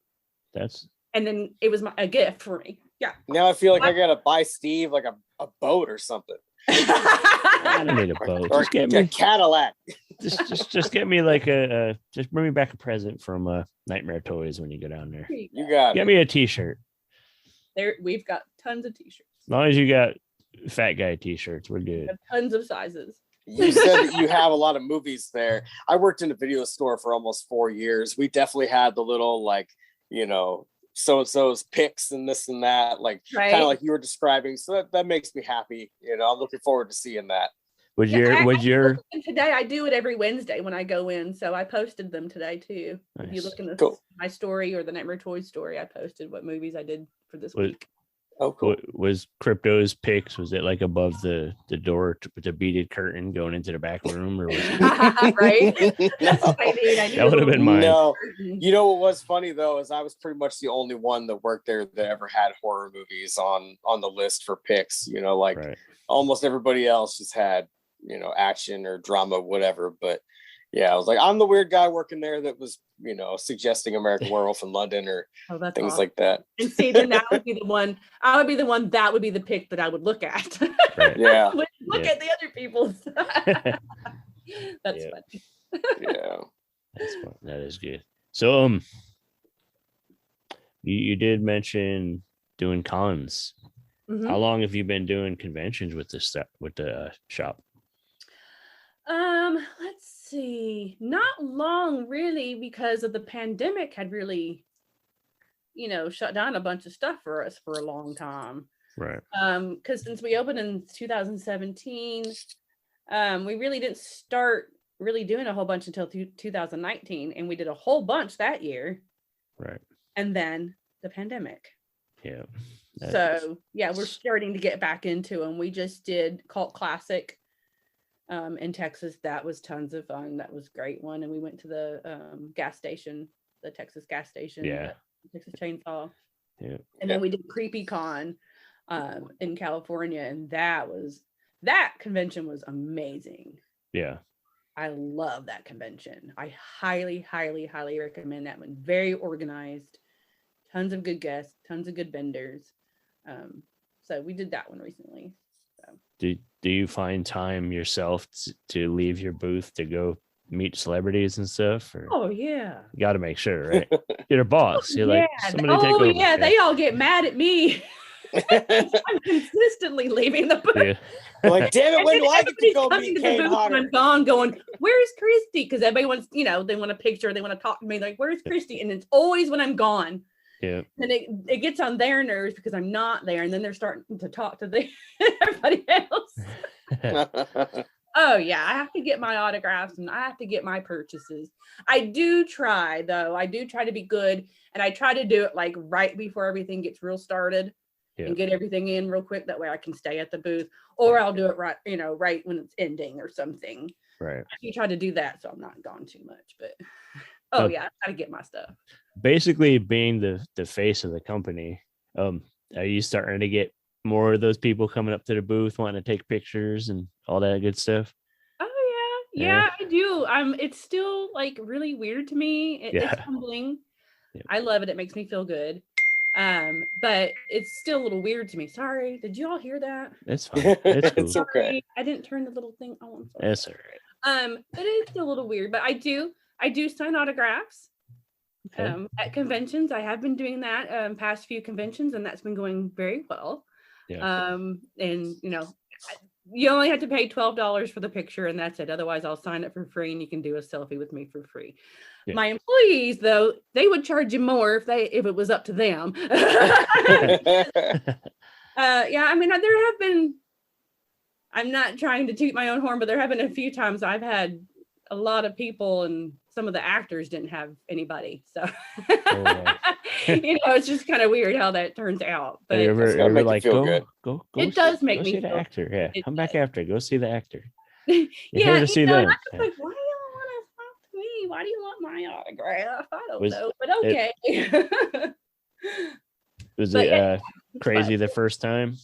And then it was a gift for me. Yeah. Now I feel like I gotta buy Steve like a boat or something. I don't need a boat. Or Just get me a Cadillac. just get me like just bring me back a present from Nightmare Toys when you go down there. You got Get me a t-shirt. We've got tons of t-shirts. As long as you got fat guy t-shirts, we're good. We have tons of sizes. You said that you have a lot of movies there. I worked in a video store for almost 4 years. We definitely had the little like, so-and-so's pics and this and that, like kind of like you were describing. So that makes me happy. I'm looking forward to seeing that. Today I do it every Wednesday when I go in. So I posted them today too. Nice. If you look in my story or the Nightmare Toys story, I posted what movies I did for this week. Oh, cool. Was Crypto's pics? Was it like above the door with the beaded curtain going into the back room, or was it... right? That's what I need. That would have been mine. No, what was funny though is I was pretty much the only one that worked there that ever had horror movies on the list for pics. Almost everybody else just had action or drama, whatever. But yeah, I was like, I'm the weird guy working there that was, suggesting American Werewolf in London or things awesome. Like that. And see, then that would be the one. I would be the one that would be the pick that I would look at. Right. Yeah. Look at the other people's. That's funny. Yeah. That's fun. That is good. So, you did mention doing cons. Mm-hmm. How long have you been doing conventions with the shop? Let's see. Not long, really, because of the pandemic had really, shut down a bunch of stuff for us for a long time. Right. Because since we opened in 2017, we really didn't start really doing a whole bunch until 2019, and we did a whole bunch that year. Right. And then the pandemic. Yeah. We're starting to get back into them. We just did Cult Classic in Texas. That was tons of fun. That was a great one. And we went to the gas station, the Texas gas station. Yeah. Texas Chainsaw. Yeah. And then we did Creepy Con in California, and that convention was amazing. Yeah. I love that convention. I highly, highly, highly recommend that one. Very organized, tons of good guests, tons of good vendors. So we did that one recently. So. Do you find time yourself to leave your booth to go meet celebrities and stuff? Or? Oh yeah. You got to make sure, right? You're a boss. You're like, somebody take over. Yeah, they all get mad at me. I'm consistently leaving the booth. Yeah. Like, damn it, when do I get to go meet Kane Hodder? I'm gone going, where's Kristy? Because everybody wants, they want a picture, they want to talk to me. Like, where's Kristy? And it's always when I'm gone. Yeah. And it gets on their nerves because I'm not there. And then they're starting to talk to everybody else. Oh, yeah. I have to get my autographs and I have to get my purchases. I do try, though. I do try to be good. And I try to do it like right before everything gets real started. Yeah. And get everything in real quick. That way I can stay at the booth, or I'll do it right, right when it's ending or something. Right. You try to do that, so I'm not gone too much. But yeah, I gotta get my stuff. Basically, being the face of the company, are you starting to get more of those people coming up to the booth wanting to take pictures and all that good stuff? Oh yeah, I do. It's still like really weird to me. It's humbling. Yeah. I love it. It makes me feel good. But it's still a little weird to me. Sorry, did you all hear that? That's fine. It's cool. It's okay. I didn't turn the little thing on. That's all right. But it's a little weird. But I do. I do sign autographs at conventions. I have been doing that past few conventions, and that's been going very well. Yeah. And you only have to pay $12 for the picture, and that's it. Otherwise, I'll sign it for free, and you can do a selfie with me for free. Yeah. My employees, though, they would charge you more if it was up to them. Yeah, I mean, there have been. I'm not trying to toot my own horn, but there have been a few times I've had a lot of people, and some of the actors didn't have anybody. So, it's just kind of weird how that turns out. But you're like, go. It does make me see the actor. Yeah, come back after. Go see the actor. You're here to see them. Like, why do you want to talk to me? Why do you want my autograph? I don't know, but okay. Was it crazy the first time?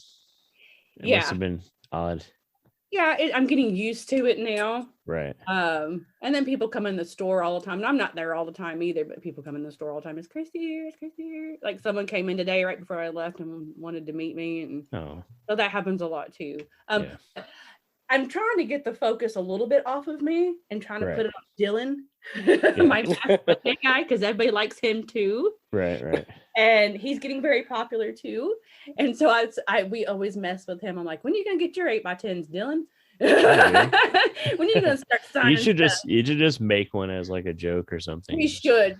It must have been odd. Yeah, I'm getting used to it now. Right. And then people come in the store all the time. And I'm not there all the time either, but people come in the store all the time. Is Kristy here? Is Kristy here? Like someone came in today right before I left and wanted to meet me. And so that happens a lot too. I'm trying to get the focus a little bit off of me and trying to put it on Dylan, my birthday guy, because everybody likes him too. Right. And he's getting very popular too. And so we always mess with him. I'm like, when are you gonna get your 8x10s, Dylan? When are you gonna start signing? You should just make one as like a joke or something. We should.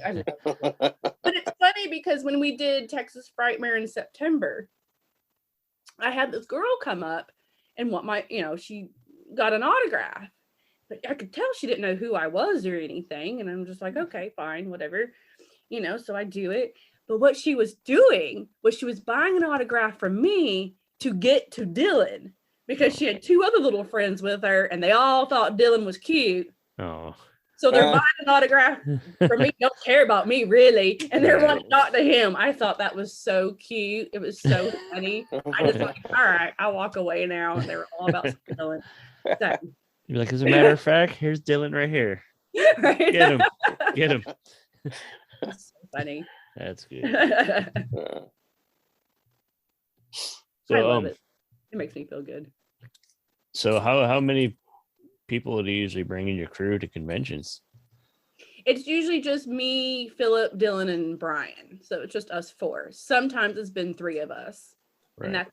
I know. But it's funny because when we did Texas Frightmare in September, I had this girl come up and she got an autograph, but I could tell she didn't know who I was or anything. And I'm just like, okay, fine, whatever, so I do it. But what she was doing was she was buying an autograph from me to get to Dylan because she had two other little friends with her and they all thought Dylan was cute. Oh. So they're buying an autograph for me, don't care about me really, and they're wanting to talk to him. I thought that was so cute. It was so funny. I just like, all right, I'll walk away now. And they were all about Dylan. So. You're like, as a matter of fact, here's Dylan right here. Right? Get him. That's so funny. That's good. I love it. It makes me feel good. So how many people do you usually bring in your crew to conventions? It's usually just me, Philip, Dylan, and Brian. So it's just us four. Sometimes it's been three of us. Right. And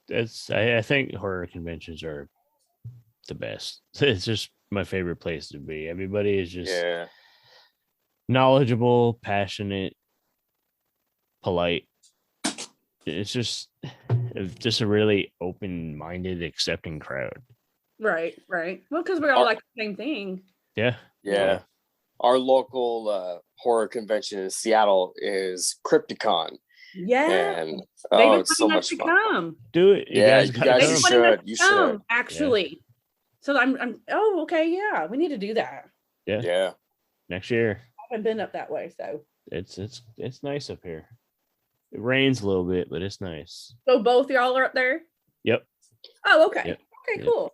that's I think horror conventions are the best. It's just my favorite place to be. Everybody is just knowledgeable, passionate, polite. It's just a really open-minded, accepting crowd. Right. Well, because we're all like the same thing. Yeah. Our local horror convention in Seattle is Crypticon. Yeah. And it's so much fun. Come. Do it. You guys should. You should. Actually. Yeah. So I'm. Oh, okay. Yeah, we need to do that. Yeah. Next year. I haven't been up that way, so it's nice up here. It rains a little bit, but it's nice. So both y'all are up there? Yep. Oh, okay. Yep. Okay, cool.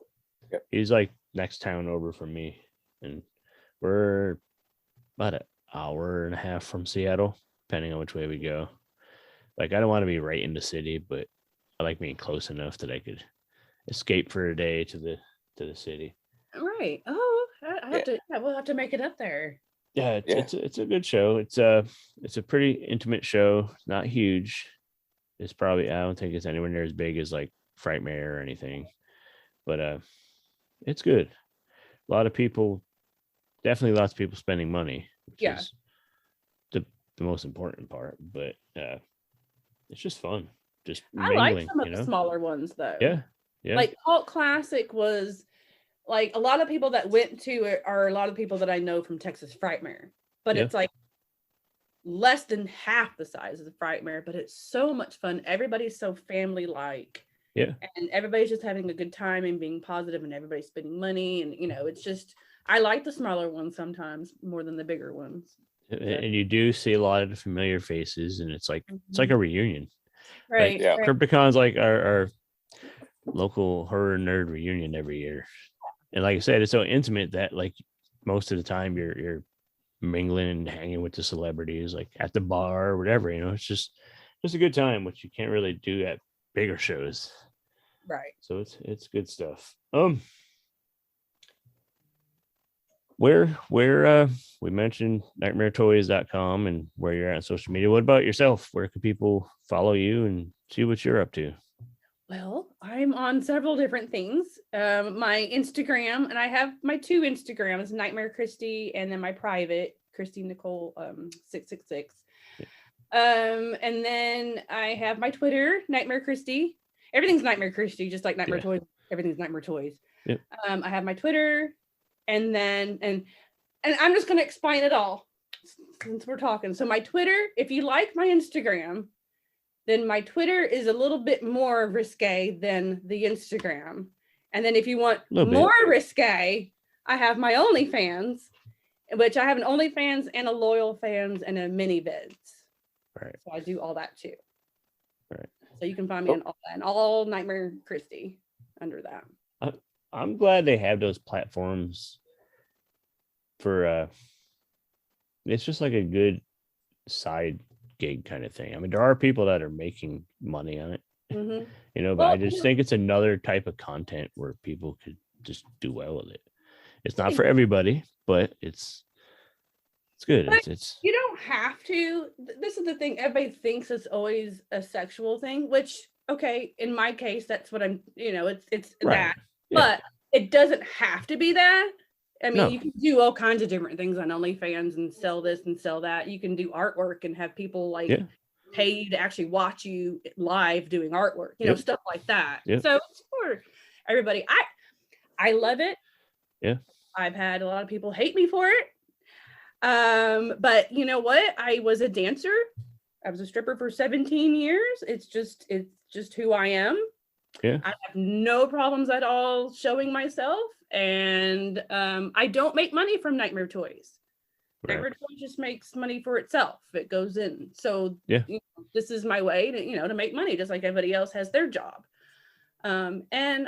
Yep. He's like next town over from me. And we're about an hour and a half from Seattle, depending on which way we go. Like, I don't want to be right in the city, but I like being close enough that I could escape for a day to the city. Right. Oh, I have to. Yeah, we'll have to make it up there. Yeah, it's a good show. It's a pretty intimate show. It's not huge. It's probably, I don't think it's anywhere near as big as like Frightmare or anything, but it's good. Lots of people spending money, which is the most important part. But it's just fun. Just I like some of the smaller ones though. Yeah. Like Cult Classic was. Like a lot of people that went to it are a lot of people that I know from Texas Frightmare, but it's like less than half the size of the Frightmare, but it's so much fun. Everybody's so family-like. Yeah. And everybody's just having a good time and being positive and everybody's spending money. And, it's just, I like the smaller ones sometimes more than the bigger ones. And you do see a lot of the familiar faces and it's like, it's like a reunion. Right. Like, Crypticon's like our local horror nerd reunion every year. And like I said, it's so intimate that like most of the time you're mingling and hanging with the celebrities, like at the bar or whatever, it's just a good time, which you can't really do at bigger shows. Right. So it's good stuff. where we mentioned nightmaretoys.com and where you're at on social media. What about yourself? Where can people follow you and see what you're up to? Well, I'm on several different things. My Instagram, and I have my 2 Instagrams, Nightmare Kristy, and then my private, Kristy Nicole 666. And then I have my Twitter, Nightmare Kristy. Everything's Nightmare Kristy, just like Nightmare Toys. Everything's Nightmare Toys. Yep. I have my Twitter, and then and I'm just gonna explain it all since we're talking. So my Twitter, if you like my Instagram, then my Twitter is a little bit more risque than the Instagram. And then if you want more risque, I have my OnlyFans, which I have an OnlyFans and a Loyal Fans and a Mini Vids. Right. So I do all that too. Right. So you can find me on all that, and all Nightmare Kristy under that. I'm glad they have those platforms for it's just like a good side gig kind of thing. I mean, there are people that are making money on it, you know, but I just think it's another type of content where people could just do well with it. It's not for everybody, but it's good. It's you don't have to. This is the thing. Everybody thinks it's always a sexual thing, which, okay, in my case, that's what I'm, you know, it's right. That, but it doesn't have to be that. I mean, you can do all kinds of different things on OnlyFans and sell this and sell that. You can do artwork and have people like pay you to actually watch you live doing artwork, you know, stuff like that. So it's for everybody. I love it. Yeah. I've had a lot of people hate me for it. But you know what? I was a dancer. I was a stripper for 17 years. It's just who I am. Yeah. I have no problems at all showing myself. And I don't make money from Nightmare Toys. Right. Nightmare Toys just makes money for itself. It goes in. So you know, this is my way to, you know, to make money, just like everybody else has their job. And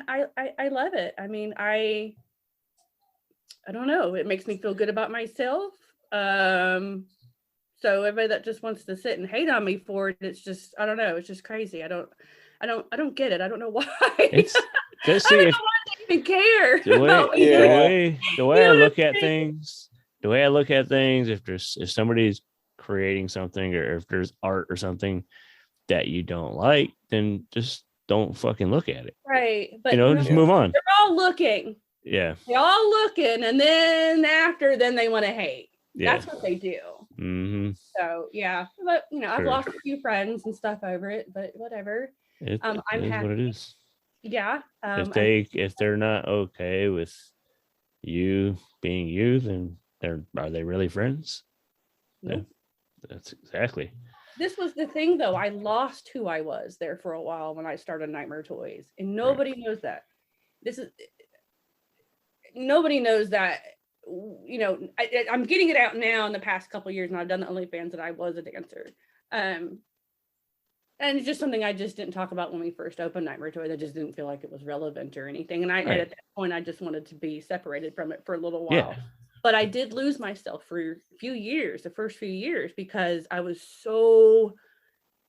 I love it. I mean, I don't know. It makes me feel good about myself. So everybody that just wants to sit and hate on me for it, it's just, I don't know. It's just crazy. I don't get it. I don't know why. Just I don't know why they even care. The way I look at things, if somebody's creating something, or if there's art or something that you don't like, then just don't fucking look at it. Right. But you know, just move on. They're all looking. Yeah. They're all looking, and then they want to hate. Yeah. That's what they do. Mm-hmm. So yeah, but you know, I've lost a few friends and stuff over it, but whatever. I'm happy. What it is. Yeah. If they're not okay with you being you, then are they really friends? Nope. Yeah, that's exactly. This was the thing, though. I lost who I was there for a while when I started Nightmare Toys, and nobody knows that. Nobody knows that. You know, I'm getting it out now in the past couple of years, and I've done the OnlyFans that I was a dancer. And it's just something I just didn't talk about when we first opened Nightmare Toys. I just didn't feel like it was relevant or anything. And at that point, I just wanted to be separated from it for a little while. Yeah. But I did lose myself for a few years, the first few years, because I was so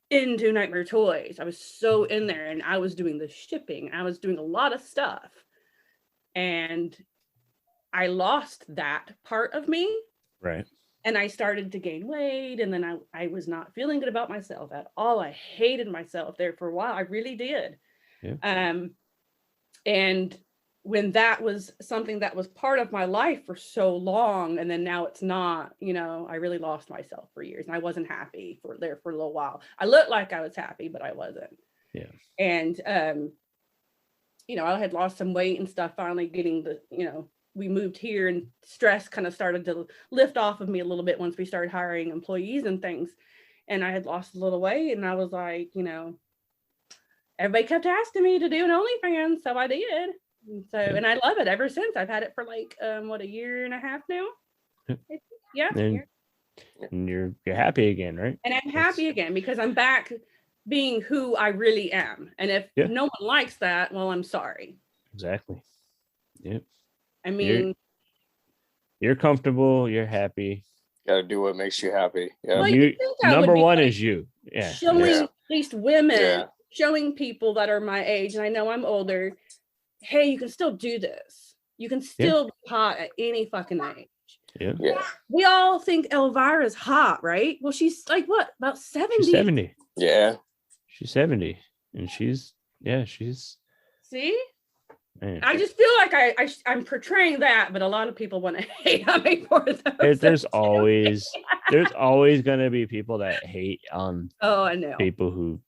into Nightmare Toys. I was so in there, and I was doing the shipping. I was doing a lot of stuff. And I lost that part of me. Right. And I started to gain weight, and then I was not feeling good about myself at all. I hated myself there for a while. I really did. Yeah. And when that was something that was part of my life for so long, and then now it's not, you know, I really lost myself for years, and I wasn't happy for a little while. I looked like I was happy, but I wasn't. Yeah. And, you know, I had lost some weight and stuff, finally getting we moved here, and stress kind of started to lift off of me a little bit once we started hiring employees and things. And I had lost a little weight, and I was like, you know, everybody kept asking me to do an OnlyFans, so I did. And I love it ever since. I've had it for like a year and a half now. Yeah. And you're happy again, right? And I'm happy again because I'm back being who I really am. And if no one likes that, well, I'm sorry. Exactly. Yep. I mean, you're comfortable, you're happy. Gotta do what makes you happy. Yeah. Well, number one is you. Yeah. Showing at least women, showing people that are my age, and I know I'm older, hey, you can still do this. You can still be hot at any fucking age. Yeah. We all think Elvira's hot, right? Well, she's like what, about 70? She's 70. Yeah. She's 70. And she's See? Man. I just feel like I'm portraying that, but a lot of people want to hate on me for those. There's always going to be people that hate on I know people who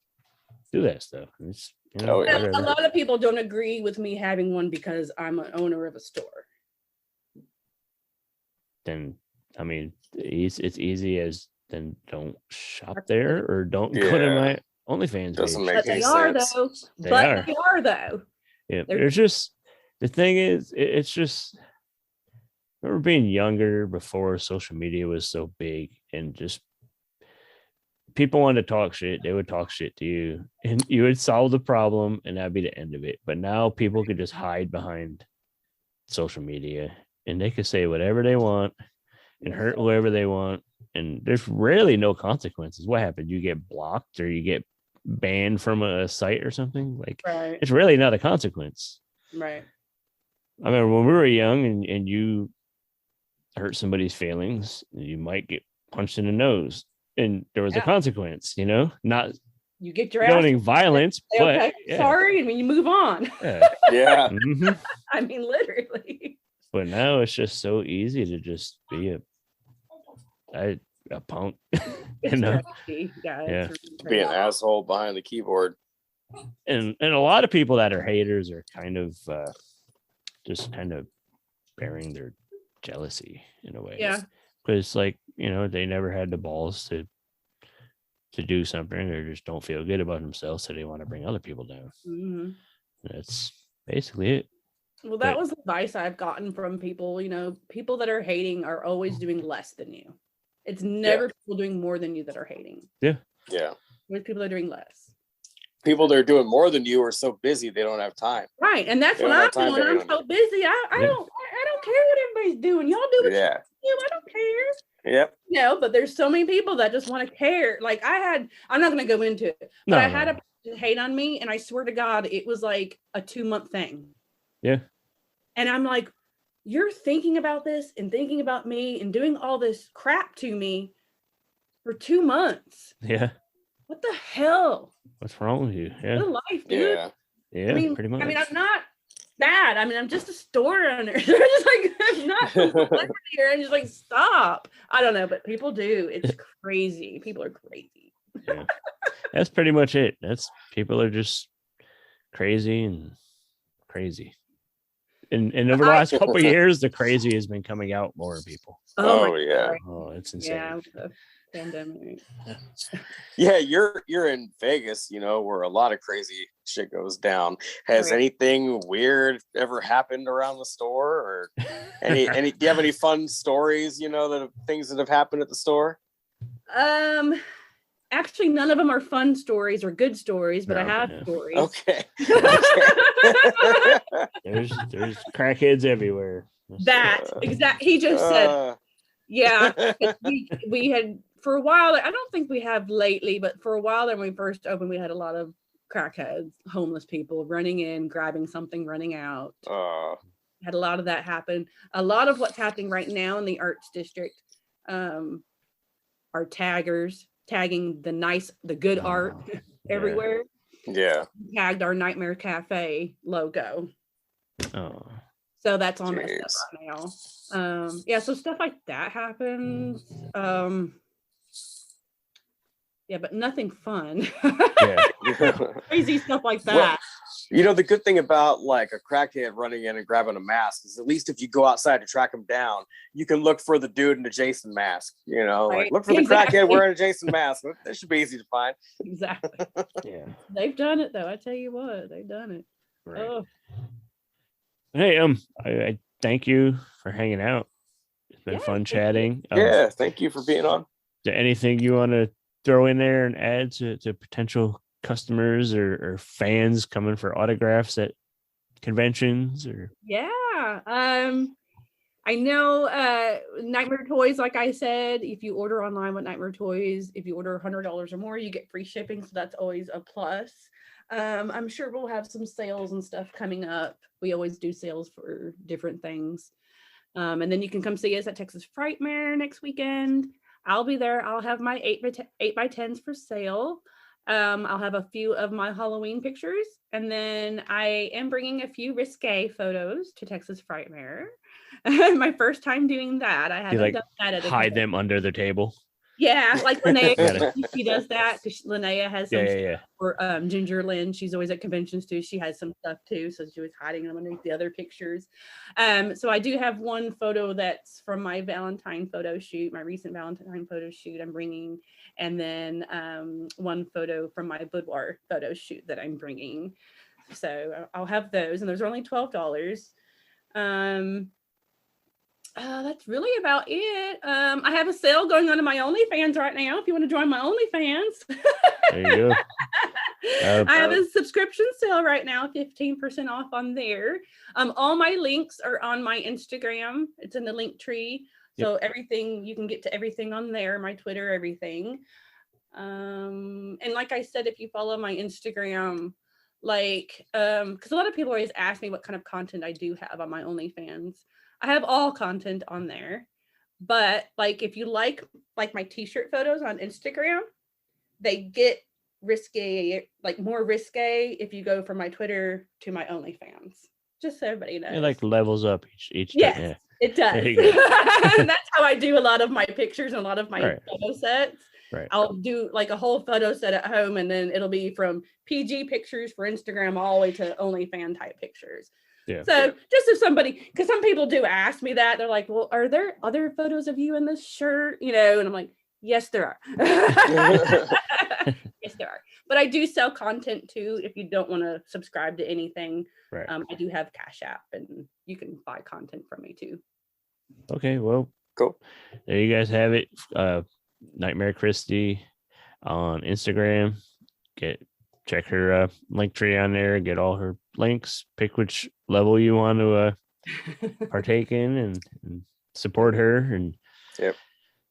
do that stuff. It's, a lot of people don't agree with me having one because I'm an owner of a store. Then, I mean, it's easy as then don't shop there or don't go to my OnlyFans. Doesn't page. make any sense. They are though. Yeah, there's just the thing is, it's just I remember being younger before social media was so big, and just people wanted to talk shit. They would talk shit to you, and you would solve the problem, and that'd be the end of it. But now people could just hide behind social media, and they could say whatever they want and hurt whoever they want, and there's rarely no consequences. What happened? You get blocked or you get banned from a site or something? Like, it's really not a consequence. Right. I remember when we were young and you hurt somebody's feelings, you might get punched in the nose, and there was a consequence, not you get your doing violence, but sorry, and you move on. Yeah. Mm-hmm. I mean, literally. But now it's just so easy to just be a punk. Yeah. Be an asshole behind the keyboard. And a lot of people that are haters are kind of just kind of bearing their jealousy in a way. Yeah. Because they never had the balls to do something, or just don't feel good about themselves, so they want to bring other people down. Mm-hmm. That's basically it. Well, that was advice I've gotten from people. People that are hating are always doing less than you. It's never people doing more than you that are hating. Yeah. Yeah. With people that are doing less. People that are doing more than you are so busy they don't have time. Right. And that's what I'm doing. I'm so busy. I don't care what everybody's doing. Y'all do what you do. I don't care. Yep. But there's so many people that just want to care. Like I'm not going to go into it, but I had a person hate on me, and I swear to God, it was like a 2-month thing. Yeah. And I'm like, you're thinking about this and thinking about me and doing all this crap to me for 2 months. Yeah. What the hell? What's wrong with you? Yeah. What life, dude. Yeah. Pretty much. I mean, I'm not bad. I mean, I'm just a store owner. They're just like, I'm not a celebrity here. I'm just like, stop. I don't know, but people do. It's crazy. People are crazy. Yeah. That's pretty much it. People are just crazy and crazy. And over the last couple of years, the crazy has been coming out more in people. Oh yeah. Oh, it's insane. Yeah, the pandemic. Yeah, you're in Vegas, where a lot of crazy shit goes down. Has anything weird ever happened around the store, or any do you have any fun stories, things that have happened at the store? Actually, none of them are fun stories or good stories, but I have stories. Okay. There's crackheads everywhere. He just said, we had for a while. I don't think we have lately, but for a while when we first opened, we had a lot of crackheads, homeless people running in, grabbing something, running out. Had a lot of that happen. A lot of what's happening right now in the arts district are taggers. Tagging the good art everywhere. Yeah. Tagged our Nightmare Cafe logo. Oh. So that's all messed up right now. So stuff like that happens. But nothing fun. Crazy stuff like that. Well, the good thing about like a crackhead running in and grabbing a mask is at least if you go outside to track him down, you can look for the dude in the Jason mask. Like look for the crackhead wearing a Jason mask. That should be easy to find. Exactly. Yeah. They've done it though. I tell you what, they've done it. Right. Oh. Hey, I thank you for hanging out. It's been fun chatting. Thank you for being on. Is there anything you want to throw in there and add to potential customers or fans coming for autographs at conventions? Or I know Nightmare Toys, like I said, if you order online with Nightmare Toys, if you order $100 or more, you get free shipping, so that's always a plus. I'm sure we'll have some sales and stuff coming up. We always do sales for different things. And then you can come see us at Texas Frightmare next weekend. I'll be there. I'll have my 8x10s for sale. I'll have a few of my Halloween pictures. And then I am bringing a few risque photos to Texas Frightmare. My first time doing that. I haven't done that at a hide them under the table. Yeah, like Linnea, she does that because Linnea has some stuff. Or Ginger Lynn, she's always at conventions too. She has some stuff too, so she was hiding them underneath the other pictures. So I do have one photo that's from my Valentine photo shoot, my recent Valentine photo shoot I'm bringing, and then one photo from my boudoir photo shoot that I'm bringing. So I'll have those, and those are only $12. That's really about it. I have a sale going on in my OnlyFans right now. If you want to join my OnlyFans, there you go. I have a subscription sale right now, 15% off on there. All my links are on my Instagram. It's in the link tree. So everything, you can get to everything on there, my Twitter, everything. And like I said, if you follow my Instagram, like, because a lot of people always ask me what kind of content I do have on my OnlyFans. I have all content on there, but like if you like my t-shirt photos on Instagram, they get risque, like more risque if you go from my Twitter to my OnlyFans. Just so everybody knows. It like levels up each yes, time. Yeah. It does. And that's how I do a lot of my pictures and a lot of my photo sets. Right. I'll do like a whole photo set at home, and then it'll be from PG pictures for Instagram all the way to OnlyFans type pictures. Yeah. So just if somebody, because some people do ask me that, they're like, well, are there other photos of you in this shirt? You know, and I'm like, yes, there are. Yes, there are. But I do sell content too. If you don't want to subscribe to anything, I do have Cash App, and you can buy content from me too. Okay, well, cool. There you guys have it. Nightmare Kristy on Instagram. Check her link tree on there, get all her links, pick which level you want to partake in, and support her. And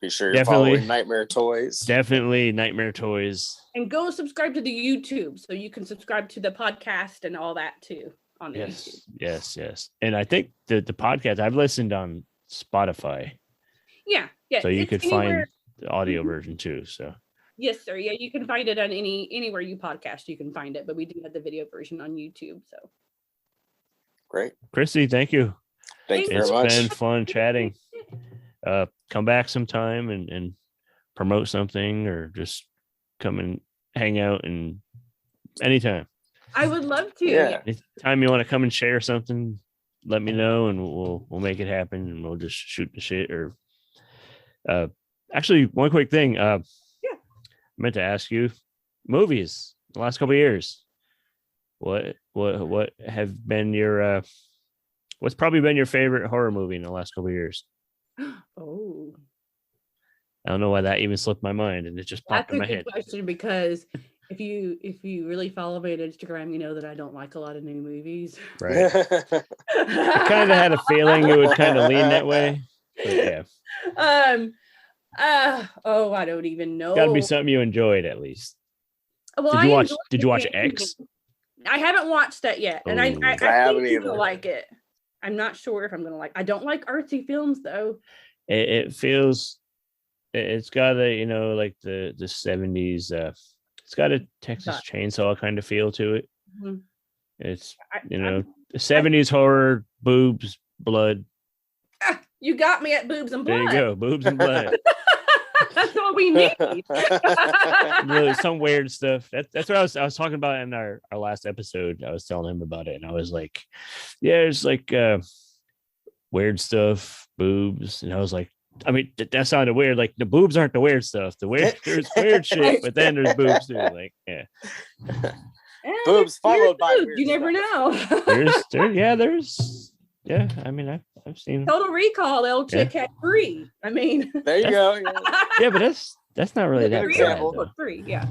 be sure you're following Nightmare Toys. Definitely Nightmare Toys. And go subscribe to the YouTube so you can subscribe to the podcast and all that too on the YouTube. Yes. And I think the podcast I've listened on Spotify. Yeah. So you could find the audio version too. So yes, sir. Yeah, you can find it on anywhere you podcast. You can find it, but we do have the video version on YouTube. So great, Kristy. Thank you. Thank you very much. It's been fun chatting. Come back sometime and promote something, or just come and hang out, and anytime. I would love to. Yeah. Anytime you want to come and share something, let me know, and we'll make it happen, and we'll just shoot the shit. Or actually, one quick thing. I meant to ask you, movies the last couple of years. What have been your what's probably been your favorite horror movie in the last couple of years? Oh, I don't know why that even slipped my mind, and it just popped in my head. That's a good question, because if you really follow me on Instagram, you know that I don't like a lot of new movies. Right. I kind of had a feeling it would kind of lean that way. But yeah. I don't even know. Got to be something you enjoyed at least. Well, Did you watch X? I haven't watched that yet, and I think you're gonna like it. I'm not sure if I'm gonna like. I don't like artsy films though. It feels. It's got a like the 70s. It's got a Texas Chainsaw kind of feel to it. Mm-hmm. It's the 70s horror, boobs, blood. You got me at boobs and blood. There you go, boobs and blood. That's what we need. Some weird stuff. That's what I was talking about in our last episode. I was telling him about it, and I was like, yeah, it's like weird stuff, boobs, and I was like, I mean, that sounded weird. Like the boobs aren't the weird stuff. There's weird shit, but then there's boobs too. Like, yeah. Boobs followed by boobs. You never know. There's I mean, I've seen Total Recall. El chick had 3. I mean, there you go. Yeah, but that's not really that example. 3, yeah.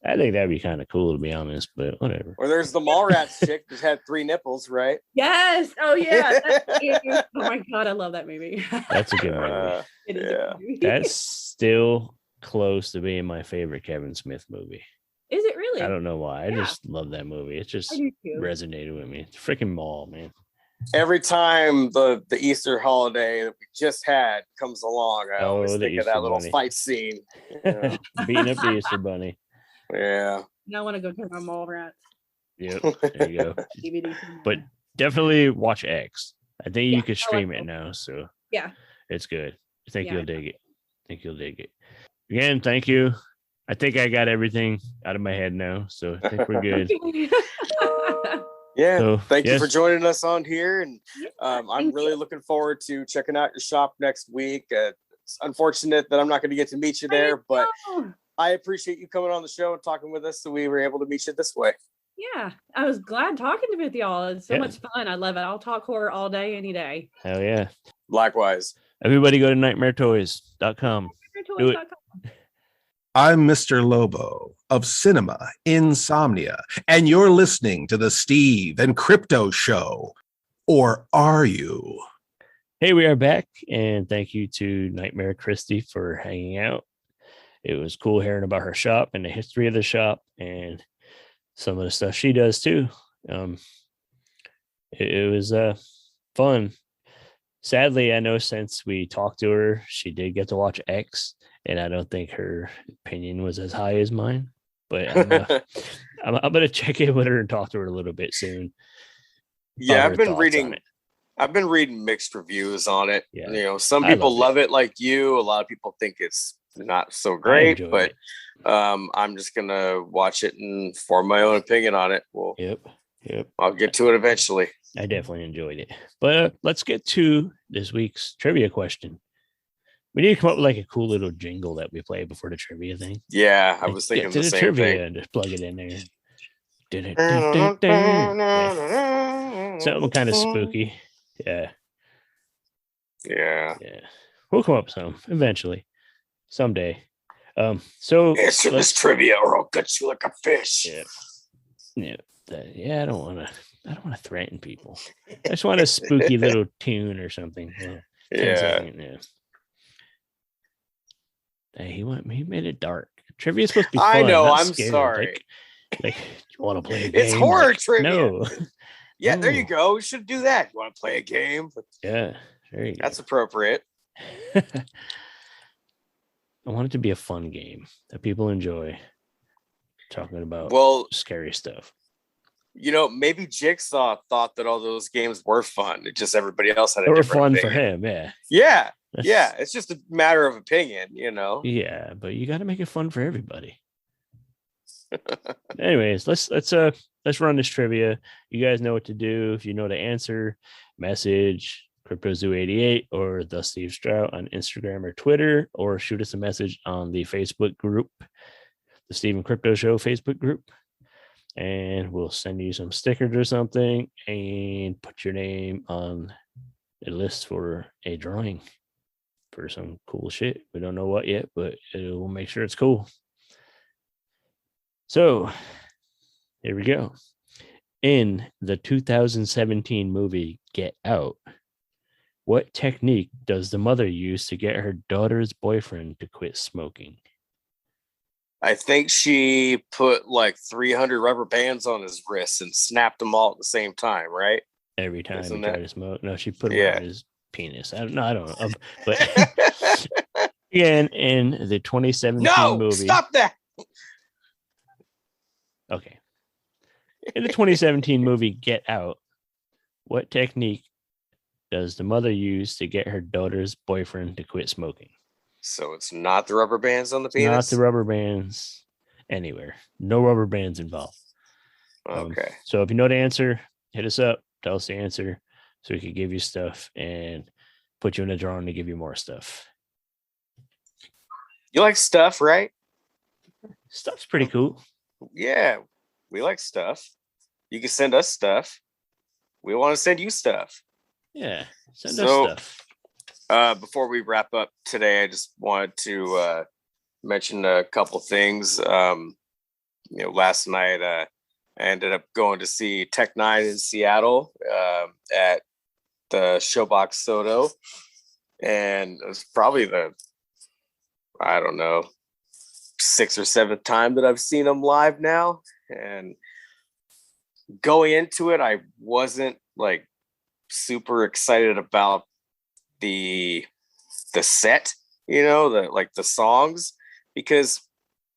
I think that'd be kind of cool, to be honest, but whatever. Or there's the Mallrats chick who had 3 nipples, right? Yes. Oh yeah. Oh my god, I love that movie. That's a good movie. It is a good movie. That's still close to being my favorite Kevin Smith movie. Is it really? I don't know why. I just love that movie. It just resonated with me. It's freaking mall, man. Every time the Easter holiday that we just had comes along, I always think of that little fight scene. Yeah. Beating up the Easter bunny. Yeah. Now I want to go check on Mallrats. Yep. There you go. DVD. But definitely watch X. I think you could stream it now, so yeah, it's good. I think you'll dig it. Again, thank you. I think I got everything out of my head now, so I think we're good. Yeah, so, thank you for joining us on here, and I'm really looking forward to checking out your shop next week. It's unfortunate that I'm not going to get to meet you there, but I appreciate you coming on the show and talking with us, so we were able to meet you this way. Yeah, I was glad talking with y'all. It's so much fun. I love it. I'll talk horror all day, any day. Hell yeah. Likewise. Everybody go to nightmaretoys.com. Do it. I'm Mr. Lobo of Cinema Insomnia, and you're listening to the Steve and Crypto Show. Or are you? Hey, we are back, and thank you to Nightmare Kristy for hanging out. It was cool hearing about her shop and the history of the shop and some of the stuff she does too. It was fun. Sadly, I know since we talked to her, she did get to watch X, and I don't think her opinion was as high as mine. But I'm going to check in with her and talk to her a little bit soon. Yeah, I've been reading mixed reviews on it. Yeah. You know, some people love it like you. A lot of people think it's not so great, but I'm just gonna watch it and form my own opinion on it. Well, yep. I'll get to it eventually. I definitely enjoyed it. But let's get to this week's trivia question. We need to come up with like a cool little jingle that we play before the trivia thing. Yeah, I was thinking the same trivia thing. And just plug it in there. Yeah. Something kind of spooky. Yeah. We'll come up with some eventually, someday. So answer this trivia, or I'll gut you like a fish. Yeah. I don't want to threaten people. I just want a spooky little tune or something. Yeah. He made it dark. Trivia is supposed to be fun. I know. I'm scary. sorry. Like, you want to play a game? It's horror trivia. No. Yeah, there you go. We should do that. You want to play a game? Yeah, there you go. That's appropriate. I want it to be a fun game that people enjoy talking about scary stuff. You know, maybe Jigsaw thought that all those games were fun. It just everybody else had they a were different fun opinion. for him. Yeah. It's just a matter of opinion, you know. Yeah, but you got to make it fun for everybody. Anyways, let's run this trivia. You guys know what to do. If you know the answer, message CryptoZoo88 or the Steve Strout on Instagram or Twitter, or shoot us a message on the Facebook group, the Steve and Crypto Show Facebook group, and we'll send you some stickers or something and put your name on a list for a drawing for some cool shit. We don't know what yet, but we'll make sure it's cool. So here we go. In the 2017 movie Get Out, what technique does the mother use to get her daughter's boyfriend to quit smoking? I think she put like 300 rubber bands on his wrists and snapped them all at the same time, right? Every time he tried to smoke. No, she put it on his penis. I don't know. But again, in the 2017 movie. Stop that. Okay. In the 2017 movie Get Out, what technique does the mother use to get her daughter's boyfriend to quit smoking? So it's not the rubber bands on the penis? Not the rubber bands anywhere. No rubber bands involved. Okay. So if you know the answer, hit us up. Tell us the answer so we can give you stuff and put you in a drawing to give you more stuff. You like stuff, right? Stuff's pretty cool. Yeah, we like stuff. You can send us stuff. We want to send you stuff. Yeah, send us stuff. Before we wrap up today, I just wanted to mention a couple things. Last night I ended up going to see Tech Nine in Seattle at the Showbox Soto, and it was probably 6th or 7th time that I've seen him live now. And going into it, I wasn't like super excited about the set, you know, the songs, because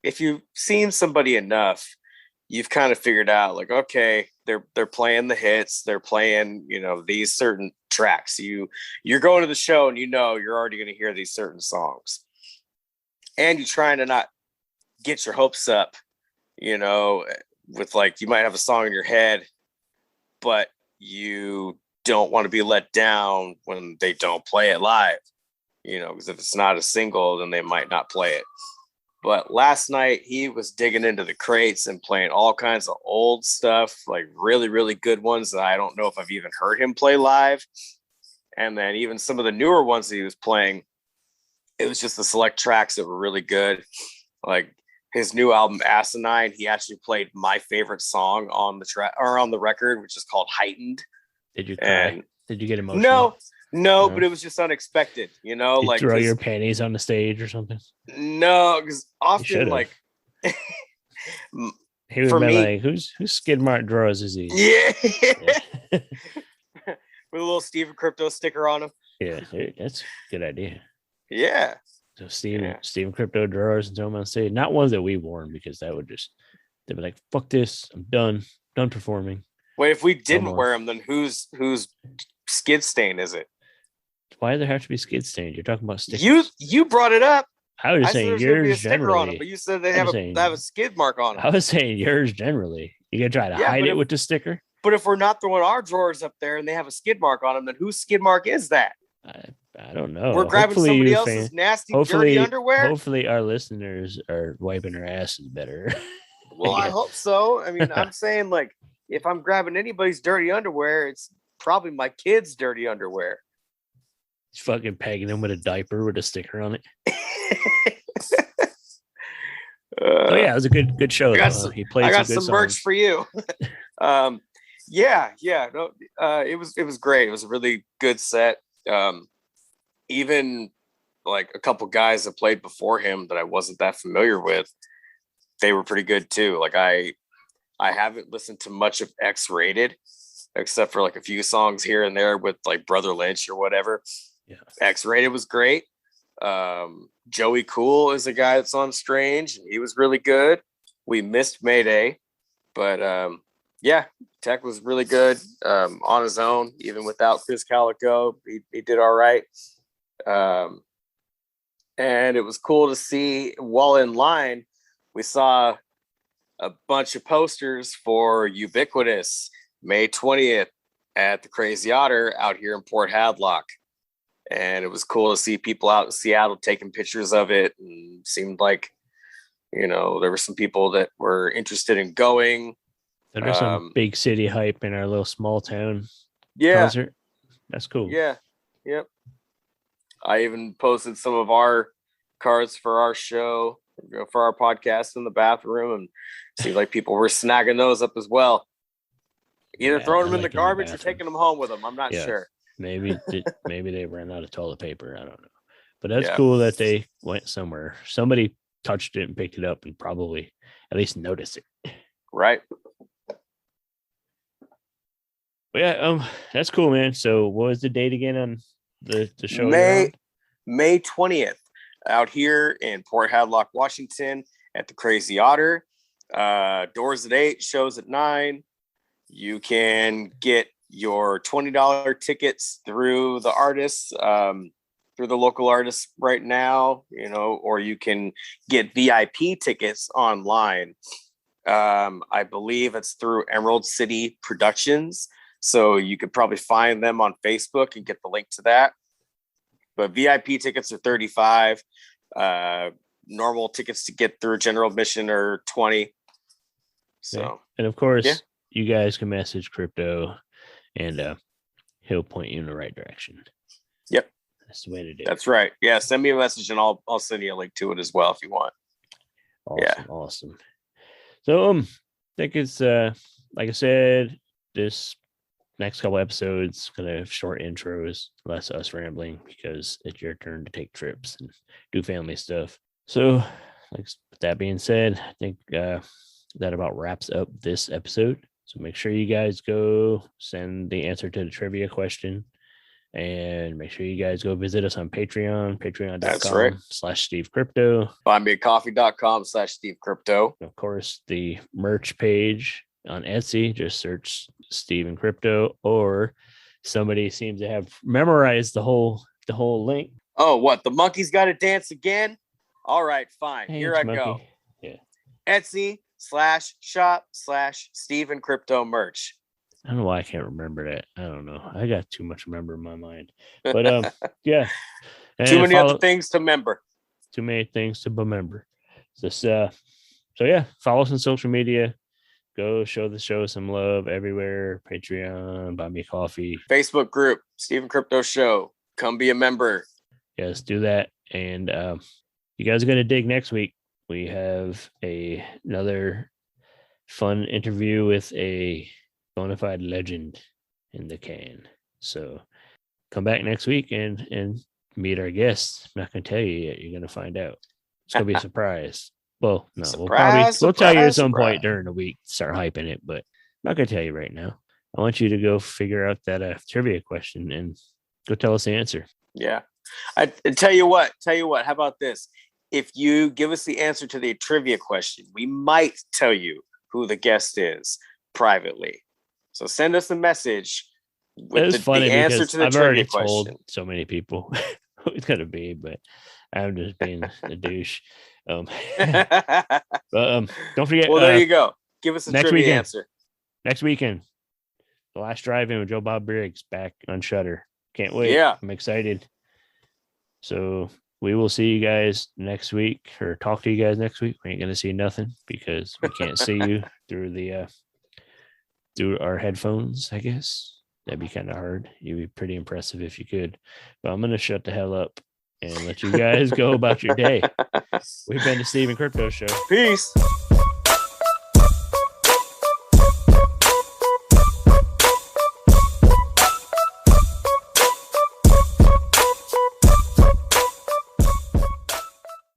if you've seen somebody enough, you've kind of figured out like, okay, they're playing the hits, they're playing, you know, these certain tracks. You're going to the show and you know you're already going to hear these certain songs, and you're trying to not get your hopes up, you know, with like, you might have a song in your head, but you don't want to be let down when they don't play it live, you know, because if it's not a single, then they might not play it. But last night he was digging into the crates and playing all kinds of old stuff, like really, really good ones that I don't know if I've even heard him play live. And then even some of the newer ones that he was playing, it was just the select tracks that were really good. Like his new album Asinine, he actually played my favorite song on the track or on the record, which is called Heightened. Did you cry? Did you get emotional? No, but it was just unexpected, you know, you like throw your panties on the stage or something. No, because often like he would be like, whose skid mark drawers is he? Yeah. With a little Steve and Crypto sticker on him. Yeah, that's a good idea. Yeah. So Steve Crypto drawers and throw them on stage. Not ones that we've worn, because that would just, they'd be like, fuck this, I'm done performing. Wait, if we didn't wear them, then whose skid stain is it? Why does there have to be skid stains? You're talking about stickers. You brought it up. I was saying yours generally. On them, but you said they have a skid mark on them. I was saying yours generally. You gotta try to hide it with the sticker. But if we're not throwing our drawers up there and they have a skid mark on them, then whose skid mark is that? I don't know. We're grabbing somebody else's nasty, dirty underwear. Hopefully, our listeners are wiping their asses better. Well, I hope so. I mean, I'm saying, like, if I'm grabbing anybody's dirty underwear, it's probably my kid's dirty underwear. He's fucking pegging him with a diaper with a sticker on it. Oh yeah, it was a good show. He played. I got some songs. Merch for you. It was great. It was a really good set. Even like a couple guys that played before him that I wasn't that familiar with, they were pretty good too. Like I haven't listened to much of X-Rated except for like a few songs here and there with like Brother Lynch or whatever. Yeah. X-Rated was great. Joey Cool is a guy that's on Strange, and he was really good. We missed Mayday, but Tech was really good on his own, even without Chris Calico. He did all right. And it was cool to see while in line, we saw a bunch of posters for Ubiquitous May 20th at the Crazy Otter out here in Port Hadlock. And it was cool to see people out in Seattle taking pictures of it. And seemed like, you know, there were some people that were interested in going. There's some big city hype in our little small town concert. That's cool. Yeah. Yep. I even posted some of our cards for our show, for our podcast in the bathroom, and seemed like people were snagging those up as well. Either throwing them in the garbage or taking them home with them. I'm not sure. Maybe they ran out of toilet paper. I don't know. But that's cool that they went somewhere. Somebody touched it and picked it up and probably at least noticed it. Right. But yeah, that's cool, man. So what was the date again on the show? May 20th out here in Port Hadlock, Washington at the Crazy Otter. Doors at 8, shows at 9. You can get your $20 tickets through the artists, through the local artists right now, you know, or you can get VIP tickets online. I believe it's through Emerald City Productions. So you could probably find them on Facebook and get the link to that. But VIP tickets are $35. Normal tickets to get through general admission are $20. So, okay. And of course, you guys can message Crypto, and he'll point you in the right direction. Yep, that's the way to do it. That's right. Yeah, send me a message, and I'll send you a link to it as well if you want. Awesome. So I think it's like I said, this next couple episodes gonna have short intros, less us rambling, because it's your turn to take trips and do family stuff. So with that being said, I think that about wraps up this episode. So make sure you guys go send the answer to the trivia question. And make sure you guys go visit us on Patreon, patreon.com/Steve Crypto. Buymeacoffee.com/Steve Crypto. Of course, the merch page on Etsy, just search Steve and Crypto, or somebody seems to have memorized the whole link. Oh, what? The monkey's got to dance again? All right, fine. Hey, here I monkey. go. Yeah. Etsy/shop/Steve and Crypto merch. I don't know why I can't remember that. I don't know. I got too much remember in my mind. But yeah. And too many other things to remember. Too many things to remember. So yeah, follow us on social media. Go show the show some love everywhere. Patreon, Buy Me a Coffee. Facebook group, Steve and Crypto Show. Come be a member. Yes, do that. And you guys are gonna dig next week. We have another fun interview with a bona fide legend in the can. So come back next week and meet our guests. I'm not going to tell you yet. You're going to find out. It's going to be a surprise. Well, no, we'll tell you at some point during the week, start hyping it, but I'm not going to tell you right now. I want you to go figure out that trivia question and go tell us the answer. Yeah. I tell you what, how about this? If you give us the answer to the trivia question, we might tell you who the guest is privately. So send us a message with the answer to the I've already trivia told question. so many people who it's going to be, but I'm just being a douche. But don't forget. Well, there you go. Give us a trivia answer. Next weekend, The Last Drive-In with Joe Bob Briggs back on Shudder. Can't wait. Yeah. I'm excited. So we will see you guys next week, or talk to you guys next week. We ain't going to see nothing because we can't see you through our headphones, I guess. That'd be kind of hard. You'd be pretty impressive if you could. But I'm going to shut the hell up and let you guys go about your day. We've been the Steve and Crypto Show. Peace.